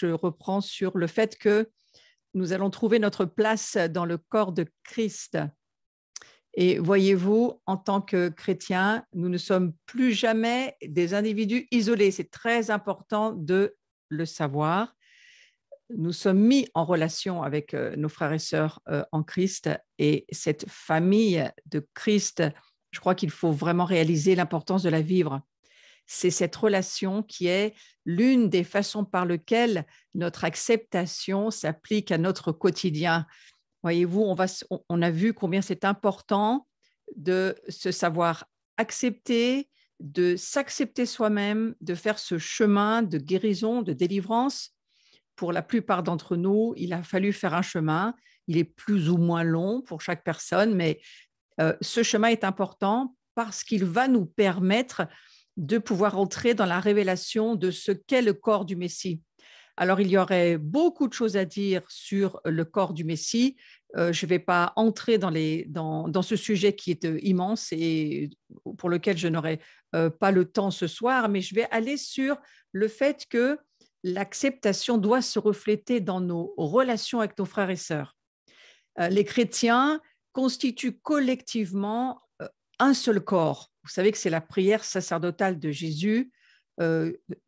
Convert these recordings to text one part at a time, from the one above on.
je reprends sur le fait que nous allons trouver notre place dans le corps de Christ. Et voyez-vous, en tant que chrétiens, nous ne sommes plus jamais des individus isolés. C'est très important de le savoir. Nous sommes mis en relation avec nos frères et sœurs en Christ, et cette famille de Christ, je crois qu'il faut vraiment réaliser l'importance de la vivre. C'est cette relation qui est l'une des façons par lesquelles notre acceptation s'applique à notre quotidien. Voyez-vous, on a vu combien c'est important de se savoir accepter, de s'accepter soi-même, de faire ce chemin de guérison, de délivrance. Pour la plupart d'entre nous, il a fallu faire un chemin. Il est plus ou moins long pour chaque personne, mais ce chemin est important parce qu'il va nous permettre de pouvoir entrer dans la révélation de ce qu'est le corps du Messie. Alors, il y aurait beaucoup de choses à dire sur le corps du Messie. Je ne vais pas entrer dans ce sujet qui est immense et pour lequel je n'aurai pas le temps ce soir, mais je vais aller sur le fait que l'acceptation doit se refléter dans nos relations avec nos frères et sœurs. Les chrétiens constituent collectivement un seul corps. Vous savez que c'est la prière sacerdotale de Jésus,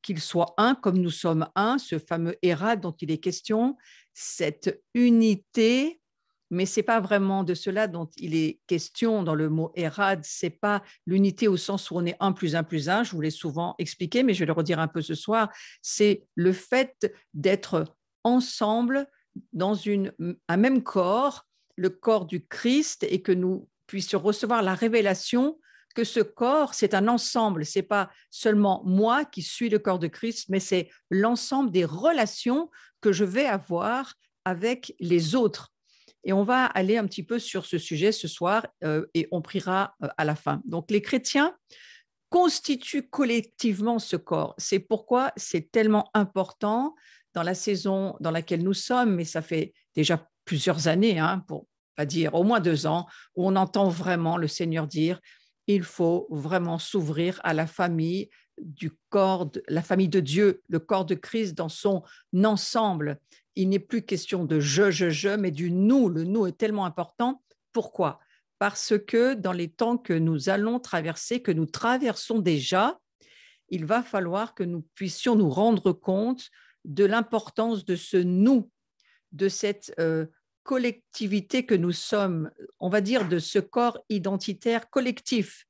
qu'il soit un comme nous sommes un, ce fameux Érad dont il est question, cette unité, mais ce n'est pas vraiment de cela dont il est question dans le mot Érad, ce n'est pas l'unité au sens où on est un plus un, je vous l'ai souvent expliqué, mais je vais le redire un peu ce soir, c'est le fait d'être ensemble dans un même corps, le corps du Christ, et que nous puissions recevoir la révélation que ce corps, c'est un ensemble. Ce n'est pas seulement moi qui suis le corps de Christ, mais c'est l'ensemble des relations que je vais avoir avec les autres. Et on va aller un petit peu sur ce sujet ce soir et on priera à la fin. Donc, les chrétiens constituent collectivement ce corps. C'est pourquoi c'est tellement important dans la saison dans laquelle nous sommes, mais ça fait déjà plusieurs années, pour pas dire au moins 2 ans, où on entend vraiment le Seigneur dire il faut vraiment s'ouvrir à la famille du corps, la famille de Dieu, le corps de Christ dans son ensemble. Il n'est plus question de je, mais du nous. Le nous est tellement important. Pourquoi ? Parce que dans les temps que nous allons traverser, que nous traversons déjà, il va falloir que nous puissions nous rendre compte de l'importance de ce nous, de cette collectivité que nous sommes, on va dire de ce corps identitaire collectif.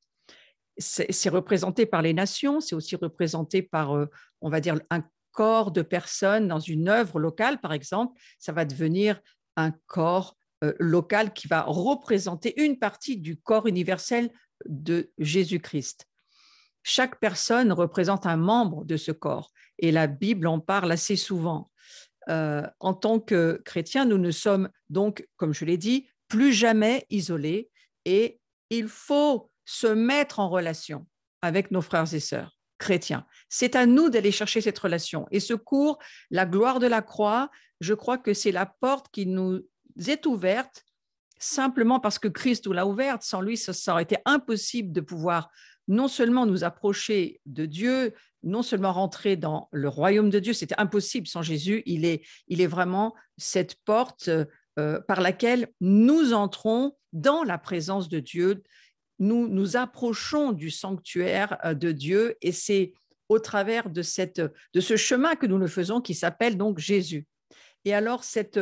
C'est représenté par les nations, c'est aussi représenté par, on va dire, un corps de personnes dans une œuvre locale, par exemple. Ça va devenir un corps local qui va représenter une partie du corps universel de Jésus-Christ. Chaque personne représente un membre de ce corps et la Bible en parle assez souvent. En tant que chrétiens, nous ne sommes donc, comme je l'ai dit, plus jamais isolés et il faut se mettre en relation avec nos frères et sœurs chrétiens. C'est à nous d'aller chercher cette relation. Et ce cours, la gloire de la croix, je crois que c'est la porte qui nous est ouverte simplement parce que Christ nous l'a ouverte. Sans lui, ça aurait été impossible de pouvoir non seulement nous approcher de Dieu, non seulement rentrer dans le royaume de Dieu, c'était impossible sans Jésus, il est vraiment cette porte par laquelle nous entrons dans la présence de Dieu, nous nous approchons du sanctuaire de Dieu et c'est au travers de ce chemin que nous le faisons qui s'appelle donc Jésus. Et alors cette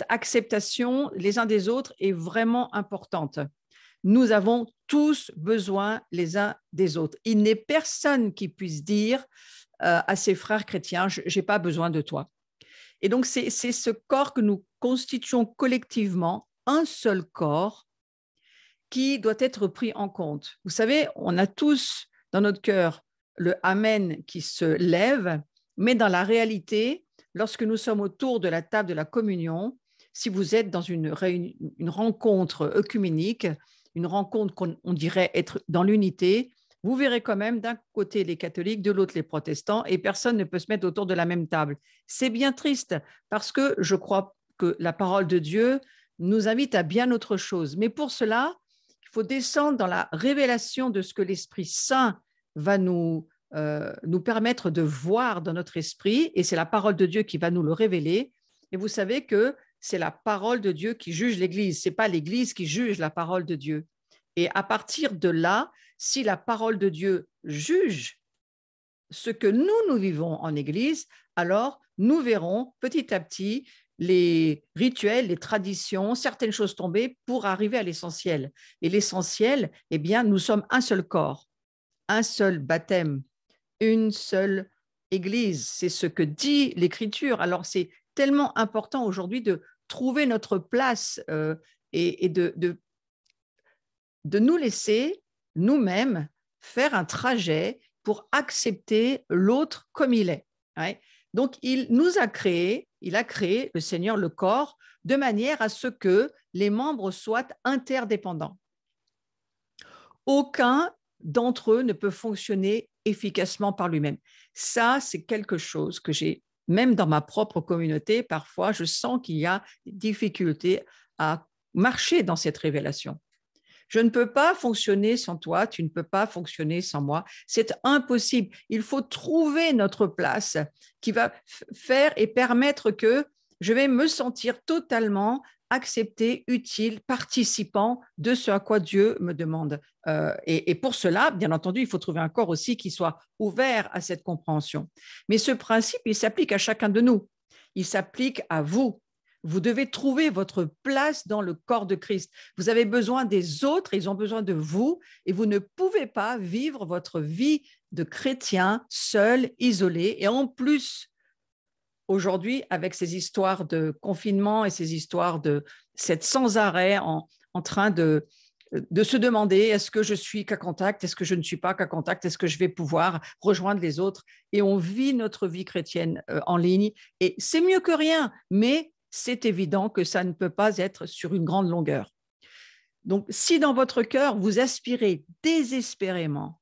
acceptation les uns des autres est vraiment importante. Nous avons tous besoin les uns des autres. Il n'est personne qui puisse dire à ses frères chrétiens, je n'ai pas besoin de toi. Et donc, c'est ce corps que nous constituons collectivement, un seul corps, qui doit être pris en compte. Vous savez, on a tous dans notre cœur le Amen qui se lève, mais dans la réalité, lorsque nous sommes autour de la table de la communion, si vous êtes dans une rencontre œcuménique, une rencontre qu'on dirait être dans l'unité, vous verrez quand même d'un côté les catholiques, de l'autre les protestants, et personne ne peut se mettre autour de la même table. C'est bien triste, parce que je crois que la parole de Dieu nous invite à bien autre chose. Mais pour cela, il faut descendre dans la révélation de ce que l'Esprit Saint va nous nous permettre de voir dans notre esprit, et c'est la parole de Dieu qui va nous le révéler. Et vous savez que c'est la parole de Dieu qui juge l'Église, ce n'est pas l'Église qui juge la parole de Dieu. Et à partir de là, si la parole de Dieu juge ce que nous vivons en Église, alors nous verrons petit à petit les rituels, les traditions, certaines choses tomber pour arriver à l'essentiel. Et l'essentiel, eh bien, nous sommes un seul corps, un seul baptême, une seule Église. C'est ce que dit l'Écriture. Alors, c'est tellement important aujourd'hui de trouver notre place et de nous laisser nous-mêmes faire un trajet pour accepter l'autre comme il est. Ouais. Donc, il a créé, le Seigneur, le corps, de manière à ce que les membres soient interdépendants. Aucun d'entre eux ne peut fonctionner efficacement par lui-même. Ça, c'est quelque chose que j'ai, même dans ma propre communauté, parfois, je sens qu'il y a des difficultés à marcher dans cette révélation. Je ne peux pas fonctionner sans toi, tu ne peux pas fonctionner sans moi. C'est impossible. Il faut trouver notre place qui va faire et permettre que je vais me sentir totalement accepté, utile, participant de ce à quoi Dieu me demande. Et pour cela, bien entendu, il faut trouver un corps aussi qui soit ouvert à cette compréhension. Mais ce principe, il s'applique à chacun de nous. Il s'applique à vous. Vous devez trouver votre place dans le corps de Christ. Vous avez besoin des autres, ils ont besoin de vous, et vous ne pouvez pas vivre votre vie de chrétien seul, isolé. Et en plus, aujourd'hui, avec ces histoires de confinement et ces histoires de cette sans arrêt en train de se demander est-ce que je suis cas contact, est-ce que je ne suis pas cas contact, est-ce que je vais pouvoir rejoindre les autres. Et on vit notre vie chrétienne en ligne, et c'est mieux que rien, mais c'est évident que ça ne peut pas être sur une grande longueur. Donc, si dans votre cœur, vous aspirez désespérément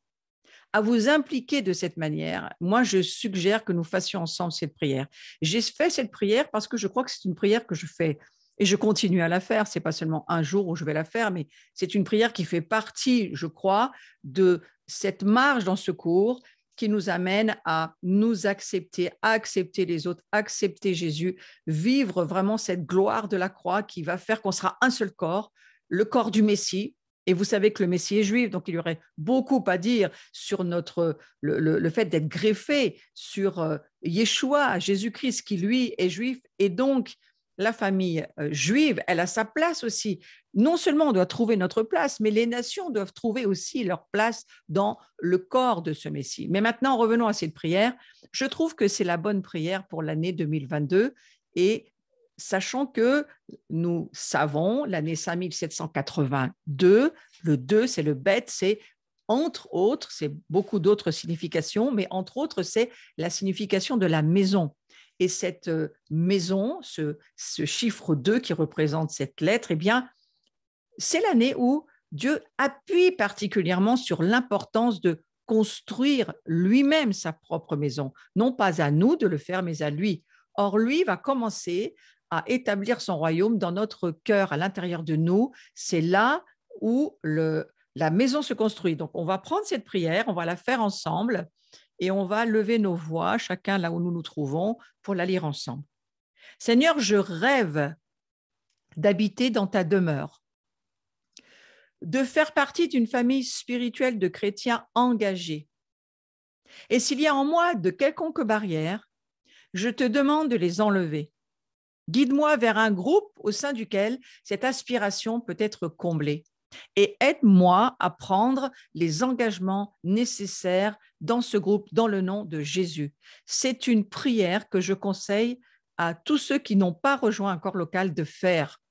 à vous impliquer de cette manière, moi, je suggère que nous fassions ensemble cette prière. J'ai fait cette prière parce que je crois que c'est une prière que je fais et je continue à la faire. Ce n'est pas seulement un jour où je vais la faire, mais c'est une prière qui fait partie, je crois, de cette marche dans ce cours qui nous amène à nous accepter, à accepter les autres, accepter Jésus, vivre vraiment cette gloire de la croix qui va faire qu'on sera un seul corps, le corps du Messie. Et vous savez que le Messie est juif, donc il y aurait beaucoup à dire sur le fait d'être greffé sur Yeshua, Jésus-Christ, qui lui est juif. Et donc, la famille juive, elle a sa place aussi. Non seulement on doit trouver notre place, mais les nations doivent trouver aussi leur place dans le corps de ce Messie. Mais maintenant, revenons à cette prière. Je trouve que c'est la bonne prière pour l'année 2022 et sachant que nous savons l'année 5782, le 2, c'est le bête, c'est entre autres, c'est beaucoup d'autres significations, mais entre autres, c'est la signification de la maison. Et cette maison, ce chiffre 2 qui représente cette lettre, eh bien, c'est l'année où Dieu appuie particulièrement sur l'importance de construire lui-même sa propre maison. Non pas à nous de le faire, mais à lui. Or, lui va commencer à établir son royaume dans notre cœur, à l'intérieur de nous. C'est là où la maison se construit. Donc, on va prendre cette prière, on va la faire ensemble et on va lever nos voix, chacun là où nous nous trouvons, pour la lire ensemble. Seigneur, je rêve d'habiter dans ta demeure, de faire partie d'une famille spirituelle de chrétiens engagés. Et s'il y a en moi de quelconques barrières, je te demande de les enlever. Guide-moi vers un groupe au sein duquel cette aspiration peut être comblée. Et aide-moi à prendre les engagements nécessaires dans ce groupe, dans le nom de Jésus. C'est une prière que je conseille à tous ceux qui n'ont pas rejoint un corps local de faire.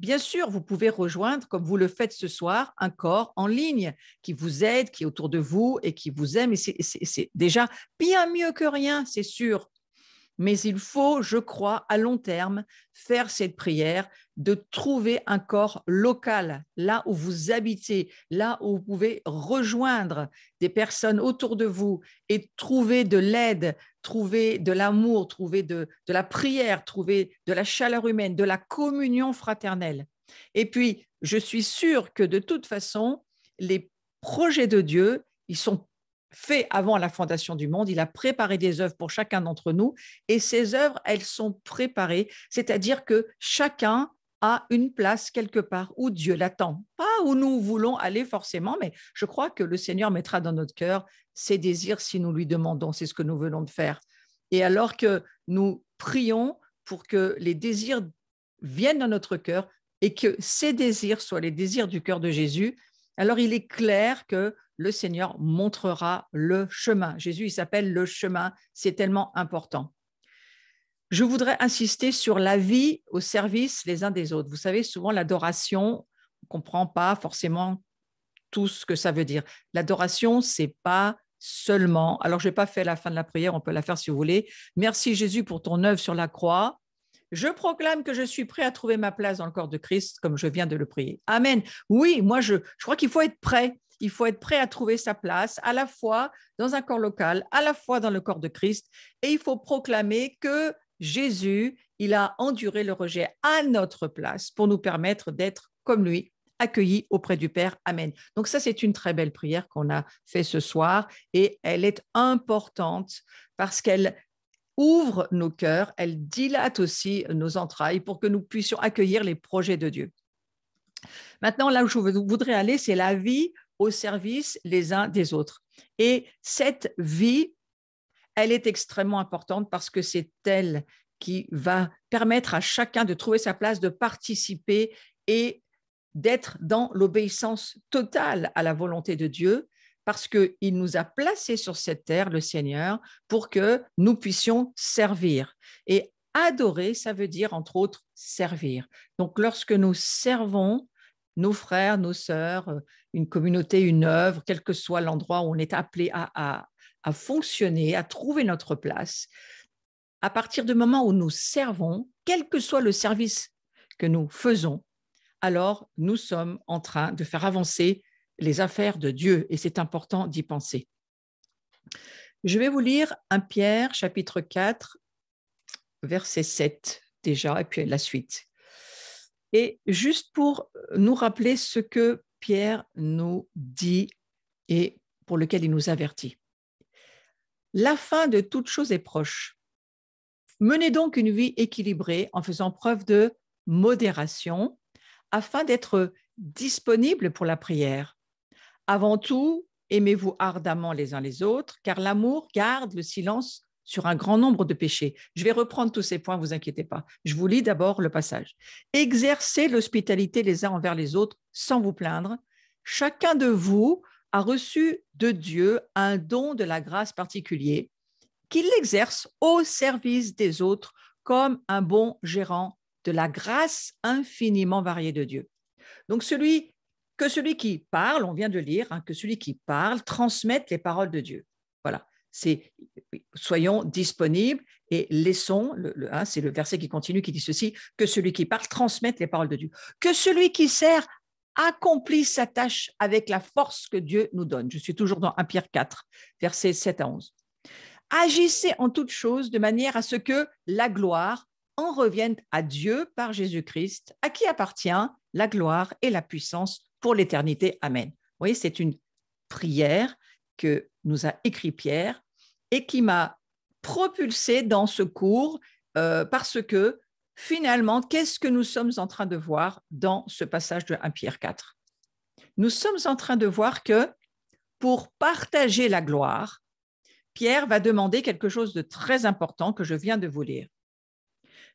Bien sûr, vous pouvez rejoindre, comme vous le faites ce soir, un corps en ligne qui vous aide, qui est autour de vous et qui vous aime. Et c'est déjà bien mieux que rien, c'est sûr. Mais il faut, je crois, à long terme, faire cette prière de trouver un corps local, là où vous habitez, là où vous pouvez rejoindre des personnes autour de vous et trouver de l'aide, trouver de l'amour, trouver de la prière, trouver de la chaleur humaine, de la communion fraternelle. Et puis, je suis sûre que de toute façon, les projets de Dieu, ils sont fait avant la fondation du monde. Il a préparé des œuvres pour chacun d'entre nous et ces œuvres, elles sont préparées, c'est-à-dire que chacun a une place quelque part où Dieu l'attend. Pas où nous voulons aller forcément, mais je crois que le Seigneur mettra dans notre cœur ses désirs si nous lui demandons. C'est ce que nous venons de faire. Et alors que nous prions pour que les désirs viennent dans notre cœur et que ces désirs soient les désirs du cœur de Jésus, alors il est clair que le Seigneur montrera le chemin. Jésus, il s'appelle le chemin, c'est tellement important. Je voudrais insister sur la vie au service les uns des autres. Vous savez, souvent l'adoration, on ne comprend pas forcément tout ce que ça veut dire. L'adoration, ce n'est pas seulement, alors je n'ai pas fait la fin de la prière, on peut la faire si vous voulez. Merci Jésus pour ton œuvre sur la croix. Je proclame que je suis prêt à trouver ma place dans le corps de Christ, comme je viens de le prier. Amen. Oui, moi, je crois qu'il faut être prêt. Il faut être prêt à trouver sa place, à la fois dans un corps local, à la fois dans le corps de Christ. Et il faut proclamer que Jésus, il a enduré le rejet à notre place pour nous permettre d'être comme lui, accueillis auprès du Père. Amen. Donc ça, c'est une très belle prière qu'on a fait ce soir et elle est importante parce qu'elle ouvre nos cœurs, elle dilate aussi nos entrailles pour que nous puissions accueillir les projets de Dieu. Maintenant, là où je voudrais aller, c'est la vie au service les uns des autres. Et cette vie, elle est extrêmement importante parce que c'est elle qui va permettre à chacun de trouver sa place, de participer et d'être dans l'obéissance totale à la volonté de Dieu, parce qu'il nous a placés sur cette terre, le Seigneur, pour que nous puissions servir. Et adorer, ça veut dire, entre autres, servir. Donc, lorsque nous servons nos frères, nos sœurs, une communauté, une œuvre, quel que soit l'endroit où on est appelé à fonctionner, à trouver notre place, à partir du moment où nous servons, quel que soit le service que nous faisons, alors nous sommes en train de faire avancer les affaires de Dieu et c'est important d'y penser. Je vais vous lire 1 Pierre, chapitre 4, verset 7 déjà, et puis la suite. Et juste pour nous rappeler ce que Pierre nous dit et pour lequel il nous avertit. La fin de toute chose est proche. Menez donc une vie équilibrée en faisant preuve de modération afin d'être disponible pour la prière. Avant tout, aimez-vous ardemment les uns les autres, car l'amour garde le silence sur un grand nombre de péchés. Je vais reprendre tous ces points, ne vous inquiétez pas. Je vous lis d'abord le passage. Exercez l'hospitalité les uns envers les autres sans vous plaindre. Chacun de vous a reçu de Dieu un don de la grâce particulier qu'il exerce au service des autres comme un bon gérant de la grâce infiniment variée de Dieu. Donc, celui qui parle, on vient de lire, que celui qui parle transmette les paroles de Dieu. Voilà, soyons disponibles et laissons, c'est le verset qui continue qui dit ceci, que celui qui parle transmette les paroles de Dieu. Que celui qui sert accomplisse sa tâche avec la force que Dieu nous donne. Je suis toujours dans 1 Pierre 4, versets 7 à 11. Agissez en toutes choses de manière à ce que la gloire en revienne à Dieu par Jésus-Christ, à qui appartient la gloire et la puissance pour l'éternité. Amen. Vous voyez, c'est une prière que nous a écrit Pierre et qui m'a propulsé dans ce cours parce que finalement, qu'est-ce que nous sommes en train de voir dans ce passage de 1 Pierre 4 ? Nous sommes en train de voir que pour partager la gloire, Pierre va demander quelque chose de très important que je viens de vous lire.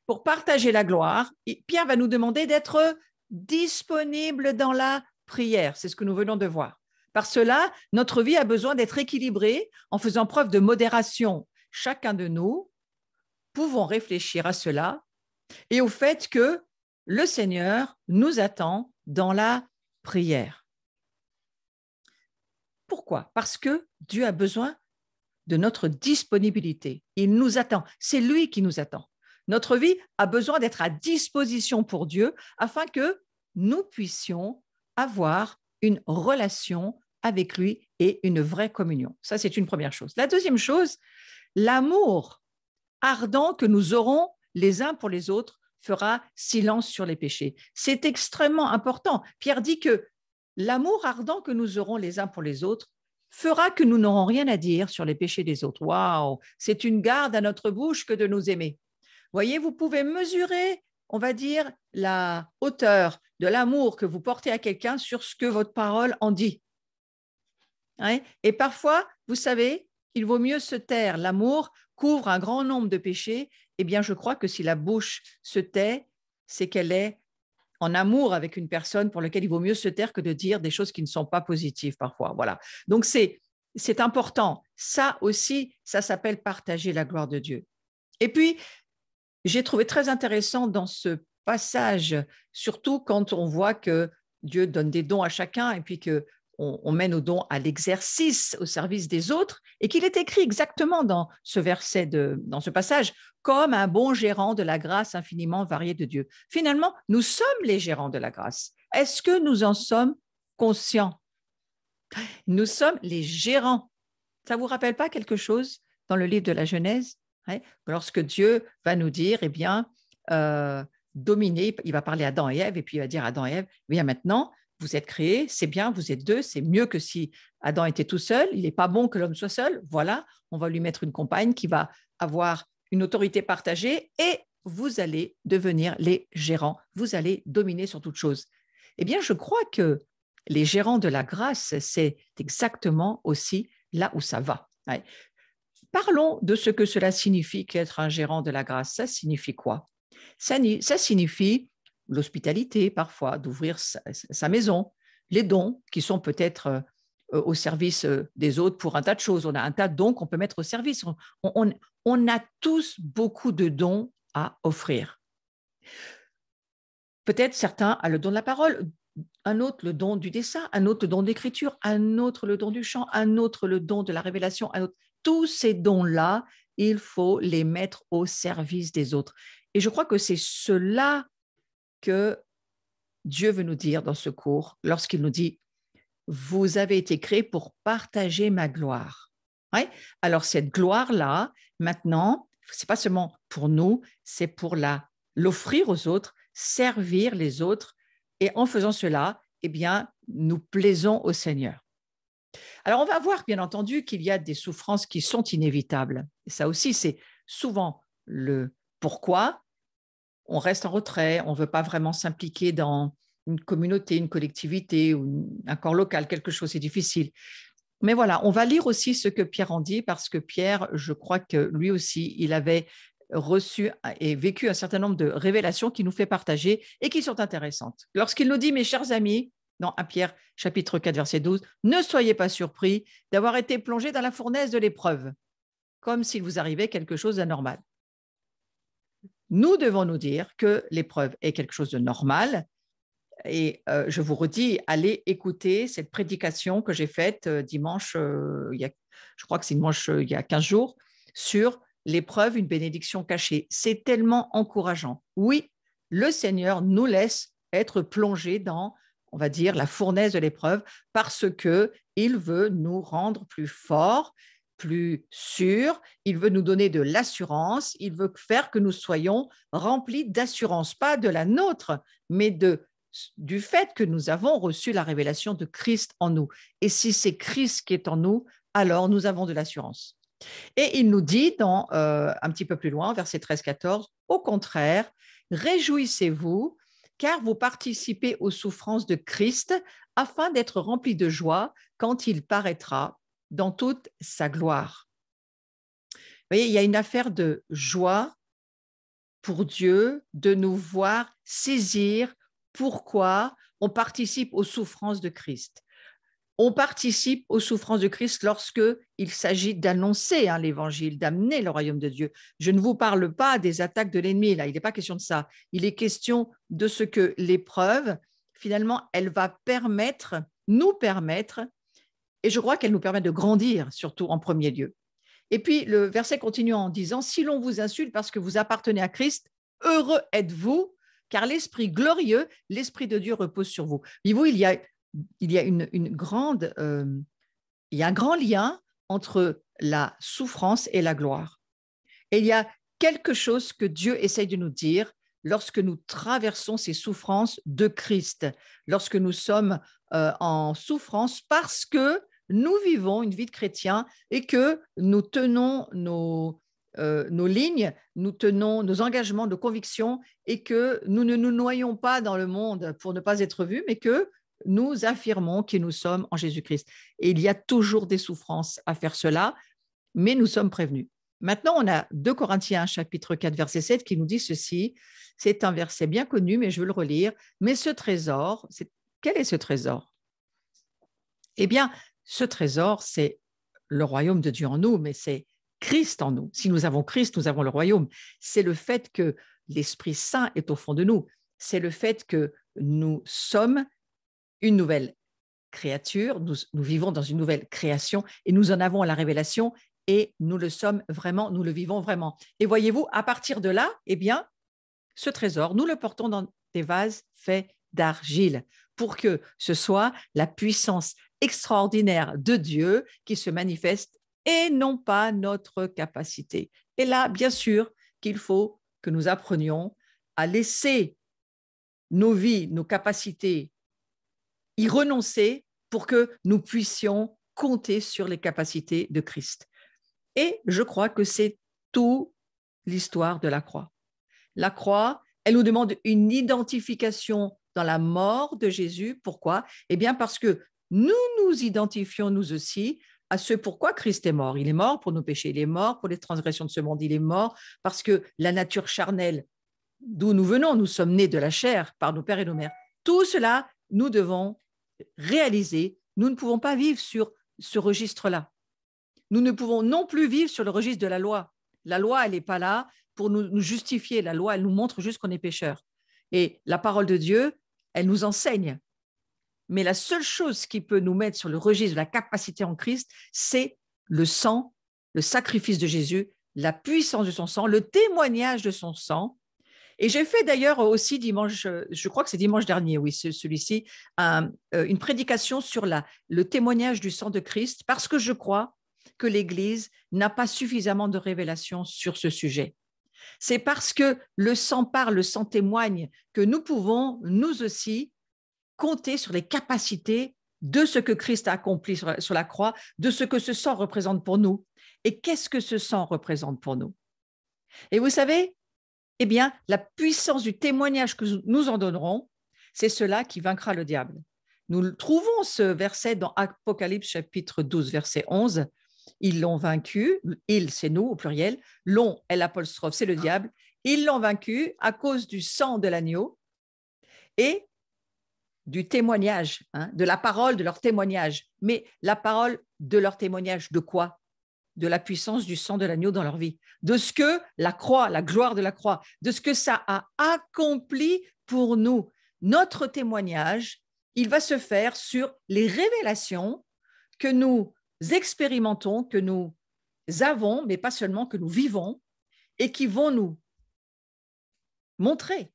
Pour partager la gloire, Pierre va nous demander d'être disponible dans la prière. C'est ce que nous venons de voir. Par cela, notre vie a besoin d'être équilibrée en faisant preuve de modération. Chacun de nous pouvons réfléchir à cela et au fait que le Seigneur nous attend dans la prière. Pourquoi ? Parce que Dieu a besoin de notre disponibilité. Il nous attend. C'est lui qui nous attend. Notre vie a besoin d'être à disposition pour Dieu afin que nous puissions avoir une relation avec lui et une vraie communion. Ça, c'est une première chose. La deuxième chose, l'amour ardent que nous aurons les uns pour les autres fera silence sur les péchés. C'est extrêmement important. Pierre dit que l'amour ardent que nous aurons les uns pour les autres fera que nous n'aurons rien à dire sur les péchés des autres. Waouh, c'est une garde à notre bouche que de nous aimer. Voyez, vous pouvez mesurer, on va dire, la hauteur de l'amour que vous portez à quelqu'un sur ce que votre parole en dit. Hein? Et parfois, vous savez, il vaut mieux se taire. L'amour couvre un grand nombre de péchés. Eh bien, je crois que si la bouche se tait, c'est qu'elle est en amour avec une personne pour laquelle il vaut mieux se taire que de dire des choses qui ne sont pas positives parfois. Voilà. Donc, c'est important. Ça aussi, ça s'appelle partager la gloire de Dieu. Et puis, j'ai trouvé très intéressant dans ce passage, surtout quand on voit que Dieu donne des dons à chacun et puis qu'on mène nos dons à l'exercice au service des autres, et qu'il est écrit exactement dans ce verset, dans ce passage, comme un bon gérant de la grâce infiniment variée de Dieu. Finalement, nous sommes les gérants de la grâce. Est-ce que nous en sommes conscients? Nous sommes les gérants. Ça ne vous rappelle pas quelque chose dans le livre de la Genèse? Lorsque Dieu va nous dire, eh bien, dominer, il va parler à Adam et Ève, et puis il va dire à Adam et Ève, eh bien maintenant, vous êtes créés, c'est bien, vous êtes deux, c'est mieux que si Adam était tout seul, il n'est pas bon que l'homme soit seul, voilà, on va lui mettre une compagne qui va avoir une autorité partagée, et vous allez devenir les gérants, vous allez dominer sur toute chose. Eh bien, je crois que les gérants de la grâce, c'est exactement aussi là où ça va. Parlons de ce que cela signifie qu'être un gérant de la grâce. Ça signifie quoi? Ça signifie l'hospitalité parfois, d'ouvrir sa maison, les dons qui sont peut-être au service des autres pour un tas de choses. On a un tas de dons qu'on peut mettre au service. On a tous beaucoup de dons à offrir. Peut-être certains ont le don de la parole, un autre le don du dessin, un autre le don de l'écriture, un autre le don du chant, un autre le don de la révélation, un autre. Tous ces dons-là, il faut les mettre au service des autres. Et je crois que c'est cela que Dieu veut nous dire dans ce cours, lorsqu'il nous dit « Vous avez été créés pour partager ma gloire ». Ouais? Alors cette gloire-là, maintenant, ce n'est pas seulement pour nous, c'est pour l'offrir aux autres, servir les autres. Et en faisant cela, eh bien, nous plaisons au Seigneur. Alors, on va voir, bien entendu, qu'il y a des souffrances qui sont inévitables. Et ça aussi, c'est souvent le pourquoi on reste en retrait, on ne veut pas vraiment s'impliquer dans une communauté, une collectivité ou un corps local, quelque chose, c'est difficile. Mais voilà, on va lire aussi ce que Pierre en dit, parce que Pierre, je crois que lui aussi, il avait reçu et vécu un certain nombre de révélations qui nous fait partager et qui sont intéressantes. Lorsqu'il nous dit, mes chers amis, dans 1 Pierre chapitre 4, verset 12, ne soyez pas surpris d'avoir été plongés dans la fournaise de l'épreuve, comme s'il vous arrivait quelque chose d'anormal. Nous devons nous dire que l'épreuve est quelque chose de normal. Et je vous redis, allez écouter cette prédication que j'ai faite dimanche, je crois que c'est dimanche il y a 15 jours, sur l'épreuve, une bénédiction cachée. C'est tellement encourageant. Oui, le Seigneur nous laisse être plongés dans, on va dire, la fournaise de l'épreuve parce qu'il veut nous rendre plus forts, plus sûrs, il veut nous donner de l'assurance, il veut faire que nous soyons remplis d'assurance, pas de la nôtre, mais du fait que nous avons reçu la révélation de Christ en nous. Et si c'est Christ qui est en nous, alors nous avons de l'assurance. Et il nous dit un petit peu plus loin, verset 13-14, au contraire, réjouissez-vous, car vous participez aux souffrances de Christ, afin d'être remplis de joie quand il paraîtra dans toute sa gloire. Vous voyez, il y a une affaire de joie pour Dieu de nous voir saisir pourquoi on participe aux souffrances de Christ. On participe aux souffrances de Christ lorsqu'il s'agit d'annoncer l'Évangile, d'amener le royaume de Dieu. Je ne vous parle pas des attaques de l'ennemi, là, il n'est pas question de ça. Il est question de ce que l'épreuve, finalement, elle va nous permettre, et je crois qu'elle nous permet de grandir, surtout en premier lieu. Et puis, le verset continue en disant « Si l'on vous insulte parce que vous appartenez à Christ, heureux êtes-vous, car l'Esprit glorieux, l'Esprit de Dieu repose sur vous. » Voyez-vous, il y a un grand lien entre la souffrance et la gloire. Et il y a quelque chose que Dieu essaye de nous dire lorsque nous traversons ces souffrances de Christ, lorsque nous sommes en souffrance parce que nous vivons une vie de chrétien et que nous tenons nos lignes, nous tenons nos engagements, nos convictions et que nous ne nous noyons pas dans le monde pour ne pas être vus, mais que nous affirmons qui nous sommes en Jésus-Christ. Et il y a toujours des souffrances à faire cela, mais nous sommes prévenus. Maintenant, on a 2 Corinthiens, chapitre 4, verset 7, qui nous dit ceci. C'est un verset bien connu, mais je veux le relire. Mais ce trésor, quel est ce trésor? Eh bien, ce trésor, c'est le royaume de Dieu en nous, mais c'est Christ en nous. Si nous avons Christ, nous avons le royaume. C'est le fait que l'Esprit Saint est au fond de nous. C'est le fait que nous sommes une nouvelle créature, nous vivons dans une nouvelle création et nous en avons la révélation et nous le sommes vraiment, nous le vivons vraiment. Et voyez-vous, à partir de là, eh bien, ce trésor, nous le portons dans des vases faits d'argile pour que ce soit la puissance extraordinaire de Dieu qui se manifeste et non pas notre capacité. Et là, bien sûr qu'il faut que nous apprenions à laisser nos vies, nos capacités y renoncer pour que nous puissions compter sur les capacités de Christ. Et je crois que c'est toute l'histoire de la croix. La croix, elle nous demande une identification dans la mort de Jésus. Pourquoi? Eh bien, parce que nous nous identifions nous aussi à ce pourquoi Christ est mort. Il est mort pour nos péchés, il est mort pour les transgressions de ce monde, il est mort parce que la nature charnelle d'où nous venons, nous sommes nés de la chair par nos pères et nos mères. Tout cela, nous devons réaliser. Nous ne pouvons pas vivre sur ce registre-là. Nous ne pouvons non plus vivre sur le registre de la loi. La loi, elle n'est pas là pour nous justifier. La loi, elle nous montre juste qu'on est pécheur. Et la parole de Dieu, elle nous enseigne. Mais la seule chose qui peut nous mettre sur le registre de la capacité en Christ, c'est le sang, le sacrifice de Jésus, la puissance de son sang, le témoignage de son sang. Et j'ai fait d'ailleurs aussi dimanche, je crois que c'est dimanche dernier, oui, celui-ci, une prédication sur le témoignage du sang de Christ, parce que je crois que l'Église n'a pas suffisamment de révélations sur ce sujet. C'est parce que le sang parle, le sang témoigne que nous pouvons, nous aussi, compter sur les capacités de ce que Christ a accompli sur la croix, de ce que ce sang représente pour nous. Et qu'est-ce que ce sang représente pour nous? Et vous savez, eh bien, la puissance du témoignage que nous en donnerons, c'est cela qui vaincra le diable. Nous trouvons ce verset dans Apocalypse chapitre 12, verset 11. Ils l'ont vaincu, ils, c'est nous au pluriel, l'on est l'apostrophe, c'est le diable. Ils l'ont vaincu à cause du sang de l'agneau et du témoignage, de la parole de leur témoignage. Mais la parole de leur témoignage de quoi? De la puissance du sang de l'agneau dans leur vie, de ce que la croix, la gloire de la croix, de ce que ça a accompli pour nous. Notre témoignage, il va se faire sur les révélations que nous expérimentons, que nous avons, mais pas seulement que nous vivons, et qui vont nous montrer,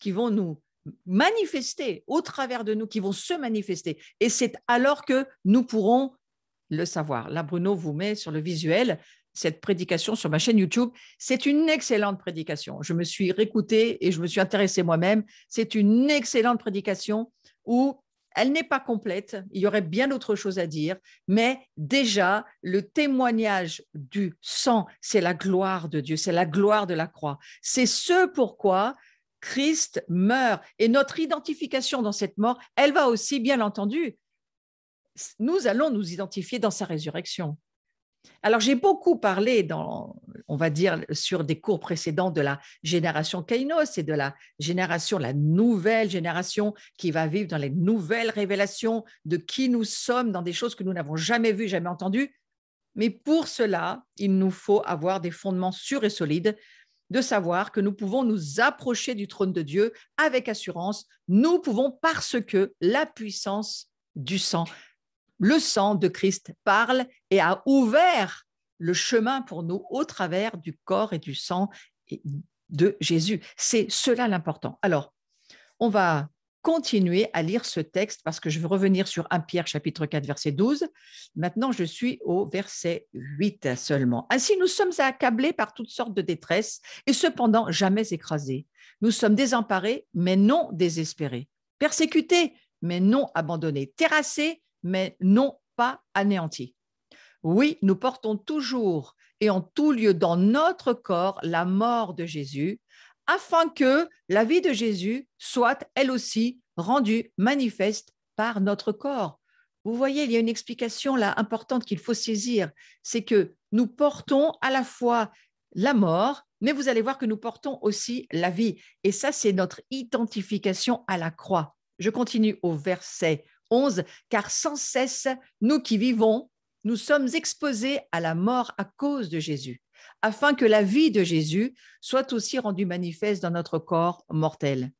qui vont nous manifester au travers de nous, qui vont se manifester. Et c'est alors que nous pourrons le savoir. Là, Bruno vous met sur le visuel cette prédication sur ma chaîne YouTube. C'est une excellente prédication. Je me suis réécoutée et je me suis intéressée moi-même. C'est une excellente prédication où elle n'est pas complète. Il y aurait bien d'autres choses à dire, mais déjà, le témoignage du sang, c'est la gloire de Dieu, c'est la gloire de la croix. C'est ce pourquoi Christ meurt. Et notre identification dans cette mort, elle va aussi, bien entendu, nous allons nous identifier dans sa résurrection. Alors, j'ai beaucoup parlé, on va dire, sur des cours précédents de la génération Kainos et de la nouvelle génération qui va vivre dans les nouvelles révélations de qui nous sommes, dans des choses que nous n'avons jamais vues, jamais entendues. Mais pour cela, il nous faut avoir des fondements sûrs et solides, de savoir que nous pouvons nous approcher du trône de Dieu avec assurance. Nous pouvons parce que la puissance du sang, le sang de Christ parle et a ouvert le chemin pour nous au travers du corps et du sang de Jésus. C'est cela l'important. Alors, on va continuer à lire ce texte parce que je veux revenir sur 1 Pierre chapitre 4 verset 12. Maintenant, je suis au verset 8 seulement. Ainsi, nous sommes accablés par toutes sortes de détresse et cependant jamais écrasés. Nous sommes désemparés, mais non désespérés. Persécutés, mais non abandonnés. Terrassés, mais non pas anéantis. Oui, nous portons toujours et en tout lieu dans notre corps la mort de Jésus, afin que la vie de Jésus soit elle aussi rendue manifeste par notre corps. Vous voyez, il y a une explication là importante qu'il faut saisir, c'est que nous portons à la fois la mort, mais vous allez voir que nous portons aussi la vie. Et ça, c'est notre identification à la croix. Je continue au verset 11, car sans cesse, nous qui vivons, nous sommes exposés à la mort à cause de Jésus, afin que la vie de Jésus soit aussi rendue manifeste dans notre corps mortel.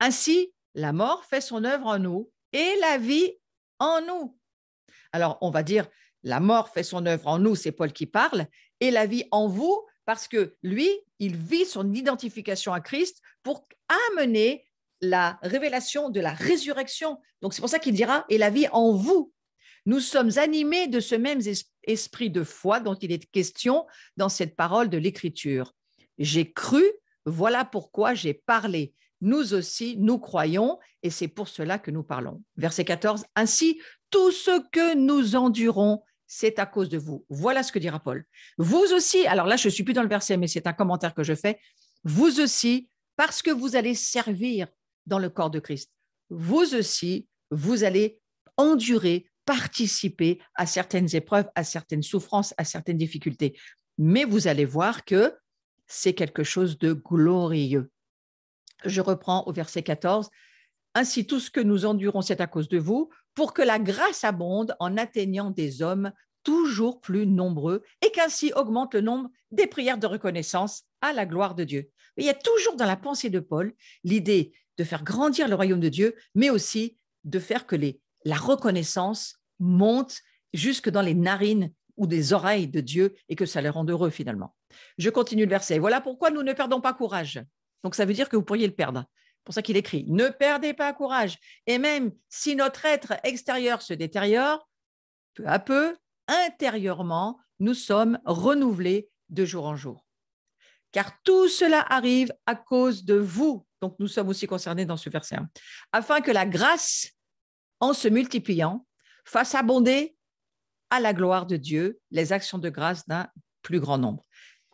Ainsi, la mort fait son œuvre en nous et la vie en nous. Alors, on va dire, la mort fait son œuvre en nous, c'est Paul qui parle, et la vie en vous, parce que lui, il vit son identification à Christ pour amener la révélation de la résurrection. Donc, c'est pour ça qu'il dira, et la vie en vous. Nous sommes animés de ce même esprit de foi dont il est question dans cette parole de l'Écriture. J'ai cru, voilà pourquoi j'ai parlé. Nous aussi, nous croyons, et c'est pour cela que nous parlons. Verset 14, ainsi, tout ce que nous endurons, c'est à cause de vous. Voilà ce que dira Paul. Vous aussi, alors là, je ne suis plus dans le verset, mais c'est un commentaire que je fais. Vous aussi, parce que vous allez servir dans le corps de Christ, vous aussi, vous allez endurer, participer à certaines épreuves, à certaines souffrances, à certaines difficultés. Mais vous allez voir que c'est quelque chose de glorieux. Je reprends au verset 14. Ainsi, tout ce que nous endurons, c'est à cause de vous, pour que la grâce abonde en atteignant des hommes toujours plus nombreux et qu'ainsi augmente le nombre des prières de reconnaissance à la gloire de Dieu. Il y a toujours dans la pensée de Paul l'idée de faire grandir le royaume de Dieu, mais aussi de faire que la reconnaissance monte jusque dans les narines ou des oreilles de Dieu et que ça les rende heureux finalement. Je continue le verset. Voilà pourquoi nous ne perdons pas courage. Donc ça veut dire que vous pourriez le perdre. C'est pour ça qu'il écrit, ne perdez pas courage. Et même si notre être extérieur se détériore, peu à peu, intérieurement, nous sommes renouvelés de jour en jour. Car tout cela arrive à cause de vous. Donc nous sommes aussi concernés dans ce verset 1. Afin que la grâce, en se multipliant, fasse abonder à la gloire de Dieu les actions de grâce d'un plus grand nombre.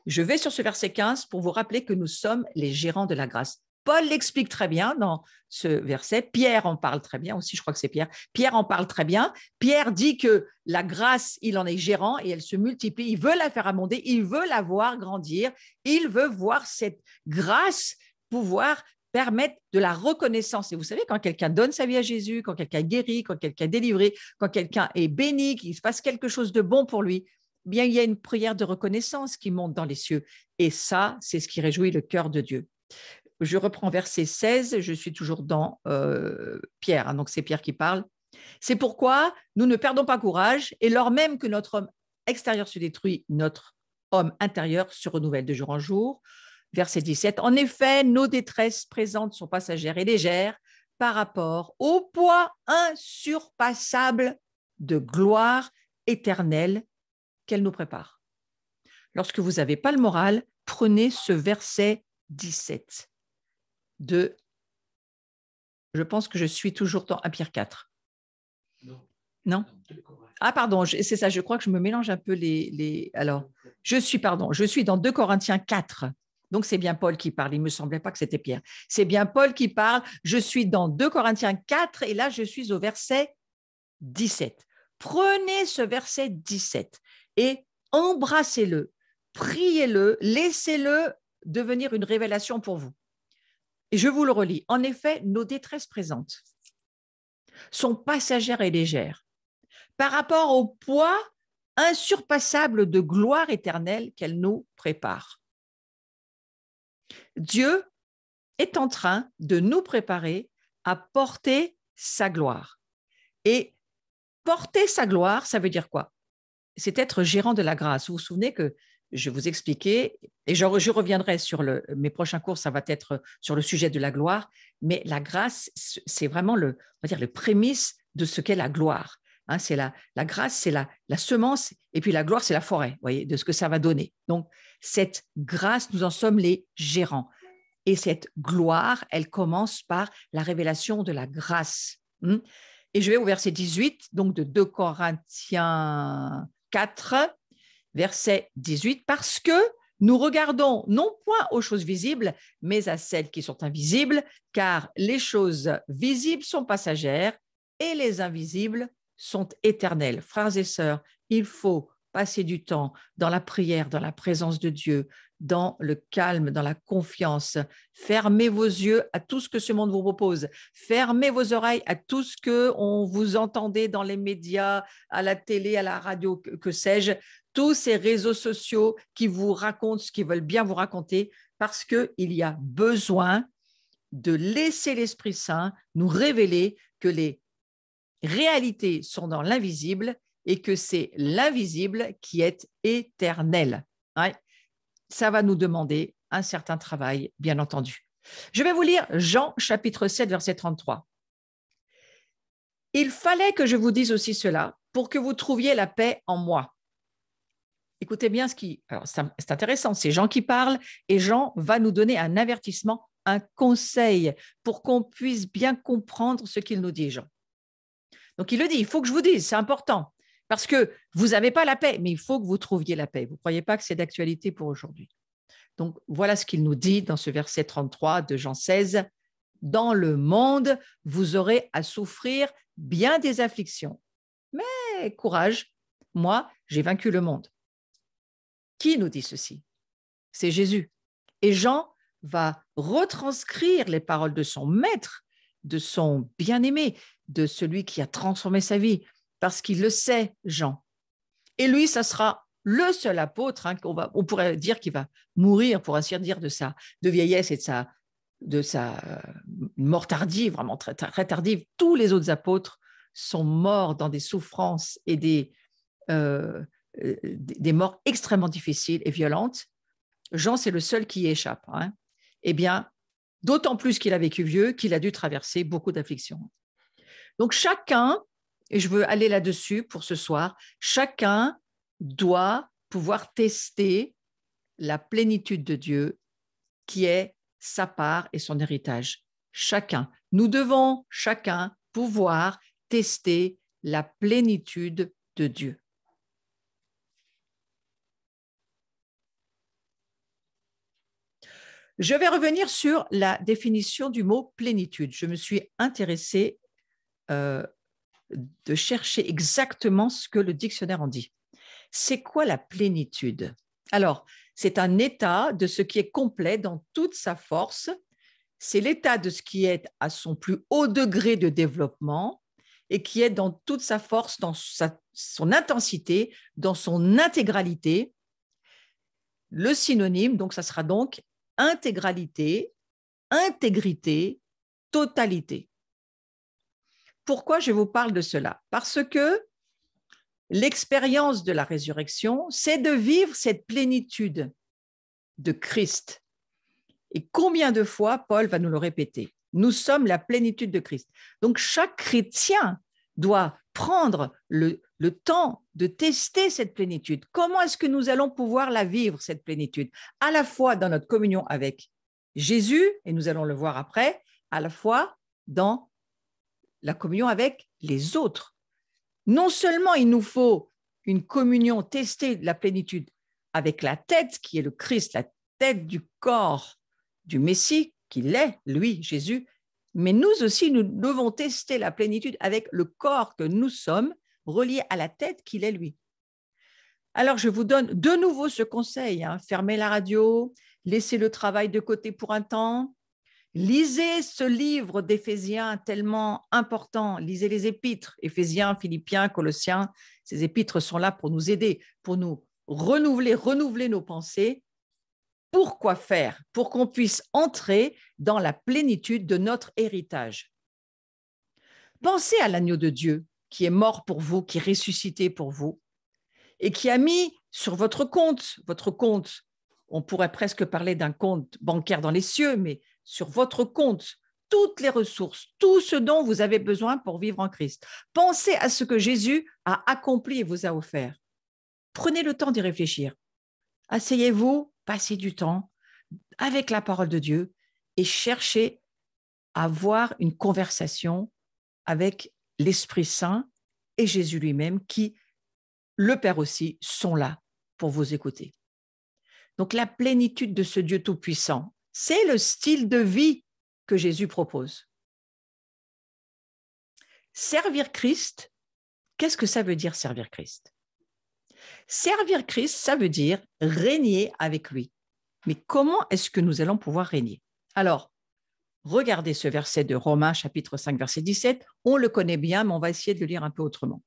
Je vais sur ce verset 15 pour vous rappeler que nous sommes les gérants de la grâce. Paul l'explique très bien dans ce verset. Pierre en parle très bien aussi, je crois que c'est Pierre. Pierre en parle très bien. Pierre dit que la grâce, il en est gérant et elle se multiplie. Il veut la faire abonder, il veut la voir grandir. Il veut voir cette grâce pouvoir permettre de la reconnaissance. Et vous savez, quand quelqu'un donne sa vie à Jésus, quand quelqu'un est guéri, quand quelqu'un est délivré, quand quelqu'un est béni, qu'il se passe quelque chose de bon pour lui, bien, il y a une prière de reconnaissance qui monte dans les cieux. Et ça, c'est ce qui réjouit le cœur de Dieu. Je reprends verset 16, je suis toujours dans Pierre, hein, donc c'est Pierre qui parle. C'est pourquoi nous ne perdons pas courage, et lors même que notre homme extérieur se détruit, notre homme intérieur se renouvelle de jour en jour. Verset 17, en effet, nos détresses présentes sont passagères et légères par rapport au poids insurpassable de gloire éternelle qu'elle nous prépare. Lorsque vous n'avez pas le moral, prenez ce verset 17. Je pense que je suis toujours dans 1 Pierre 4. Non. Ah, pardon, c'est ça, je crois que je me mélange un peu alors, je suis dans 2 Corinthiens 4. Donc, c'est bien Paul qui parle. Il ne me semblait pas que c'était Pierre. C'est bien Paul qui parle. Je suis dans 2 Corinthiens 4 et là, je suis au verset 17. Prenez ce verset 17 et embrassez-le, priez-le, laissez-le devenir une révélation pour vous. Et je vous le relis. En effet, nos détresses présentes sont passagères et légères par rapport au poids insurpassable de gloire éternelle qu'elle nous prépare. Dieu est en train de nous préparer à porter sa gloire. Et porter sa gloire, ça veut dire quoi? C'est être gérant de la grâce. Vous vous souvenez que je vous expliquais, et je reviendrai sur mes prochains cours, ça va être sur le sujet de la gloire, mais la grâce, c'est vraiment le prémisse de ce qu'est la gloire. Hein, c'est la grâce, c'est la semence, et puis la gloire, c'est la forêt, voyez, de ce que ça va donner. Donc, cette grâce, nous en sommes les gérants. Et cette gloire, elle commence par la révélation de la grâce. Et je vais au verset 18, donc de 2 Corinthiens 4, verset 18, parce que nous regardons non point aux choses visibles, mais à celles qui sont invisibles, car les choses visibles sont passagères et les invisibles sont éternelles. Frères et sœurs, il faut passer du temps dans la prière, dans la présence de Dieu, dans le calme, dans la confiance. Fermez vos yeux à tout ce que ce monde vous propose. Fermez vos oreilles à tout ce que on vous entendez dans les médias, à la télé, à la radio, que sais-je, tous ces réseaux sociaux qui vous racontent ce qu'ils veulent bien vous raconter, parce qu'il y a besoin de laisser l'Esprit Saint nous révéler que les réalités sont dans l'invisible et que c'est l'invisible qui est éternel. Ouais. Ça va nous demander un certain travail, bien entendu. Je vais vous lire Jean chapitre 7, verset 33. Il fallait que je vous dise aussi cela pour que vous trouviez la paix en moi. Écoutez bien ce qui… Alors, c'est intéressant, c'est Jean qui parle et Jean va nous donner un avertissement, un conseil pour qu'on puisse bien comprendre ce qu'il nous dit, Jean. Donc, il le dit, il faut que je vous dise, c'est important, parce que vous n'avez pas la paix, mais il faut que vous trouviez la paix. Vous ne croyez pas que c'est d'actualité pour aujourd'hui. Donc, voilà ce qu'il nous dit dans ce verset 33 de Jean 16. Dans le monde, vous aurez à souffrir bien des afflictions. Mais courage, moi, j'ai vaincu le monde. Qui nous dit ceci? C'est Jésus. Et Jean va retranscrire les paroles de son maître, de son bien-aimé, de celui qui a transformé sa vie, parce qu'il le sait, Jean. Et lui, ça sera le seul apôtre, on pourrait dire qu'il va mourir, pour ainsi dire, de vieillesse et de sa mort tardive, vraiment très, très tardive. Tous les autres apôtres sont morts dans des souffrances et des morts extrêmement difficiles et violentes. Jean, c'est le seul qui y échappe. Eh bien, d'autant plus qu'il a vécu vieux, qu'il a dû traverser beaucoup d'afflictions. Donc, chacun, et je veux aller là-dessus pour ce soir, chacun doit pouvoir tester la plénitude de Dieu qui est sa part et son héritage. Chacun. Nous devons, chacun, pouvoir tester la plénitude de Dieu. Je vais revenir sur la définition du mot plénitude. Je me suis intéressée de chercher exactement ce que le dictionnaire en dit. C'est quoi la plénitude? Alors, c'est un état de ce qui est complet dans toute sa force. C'est l'état de ce qui est à son plus haut degré de développement et qui est dans toute sa force, dans son intensité, dans son intégralité. Le synonyme, donc, ça sera donc intégralité, intégrité, totalité. Pourquoi je vous parle de cela? Parce que l'expérience de la résurrection, c'est de vivre cette plénitude de Christ. Et combien de fois Paul va nous le répéter? Nous sommes la plénitude de Christ. Donc, chaque chrétien doit prendre le temps de tester cette plénitude. Comment est-ce que nous allons pouvoir la vivre, cette plénitude? À la fois dans notre communion avec Jésus, et nous allons le voir après, à la fois dans la communion avec les autres. Non seulement il nous faut une communion, tester la plénitude avec la tête qui est le Christ, la tête du corps du Messie, qu'il est, lui, Jésus, mais nous aussi, nous devons tester la plénitude avec le corps que nous sommes, relié à la tête qu'il est, lui. Alors, je vous donne de nouveau ce conseil, fermez la radio, laissez le travail de côté pour un temps, lisez ce livre d'Éphésiens tellement important, lisez les épîtres, Éphésiens, Philippiens, Colossiens, ces épîtres sont là pour nous aider, pour nous renouveler nos pensées. Pourquoi faire? Pour qu'on puisse entrer dans la plénitude de notre héritage. Pensez à l'agneau de Dieu qui est mort pour vous, qui est ressuscité pour vous et qui a mis sur votre compte, on pourrait presque parler d'un compte bancaire dans les cieux, mais sur votre compte, toutes les ressources, tout ce dont vous avez besoin pour vivre en Christ. Pensez à ce que Jésus a accompli et vous a offert. Prenez le temps d'y réfléchir. Asseyez-vous, passez du temps avec la parole de Dieu et cherchez à avoir une conversation avec l'Esprit Saint et Jésus lui-même qui, le Père aussi, sont là pour vous écouter. Donc la plénitude de ce Dieu Tout-Puissant, c'est le style de vie que Jésus propose. Servir Christ, qu'est-ce que ça veut dire servir Christ? Servir Christ, ça veut dire régner avec lui. Mais comment est-ce que nous allons pouvoir régner? Alors, regardez ce verset de Romains chapitre 5, verset 17. On le connaît bien, mais on va essayer de le lire un peu autrement.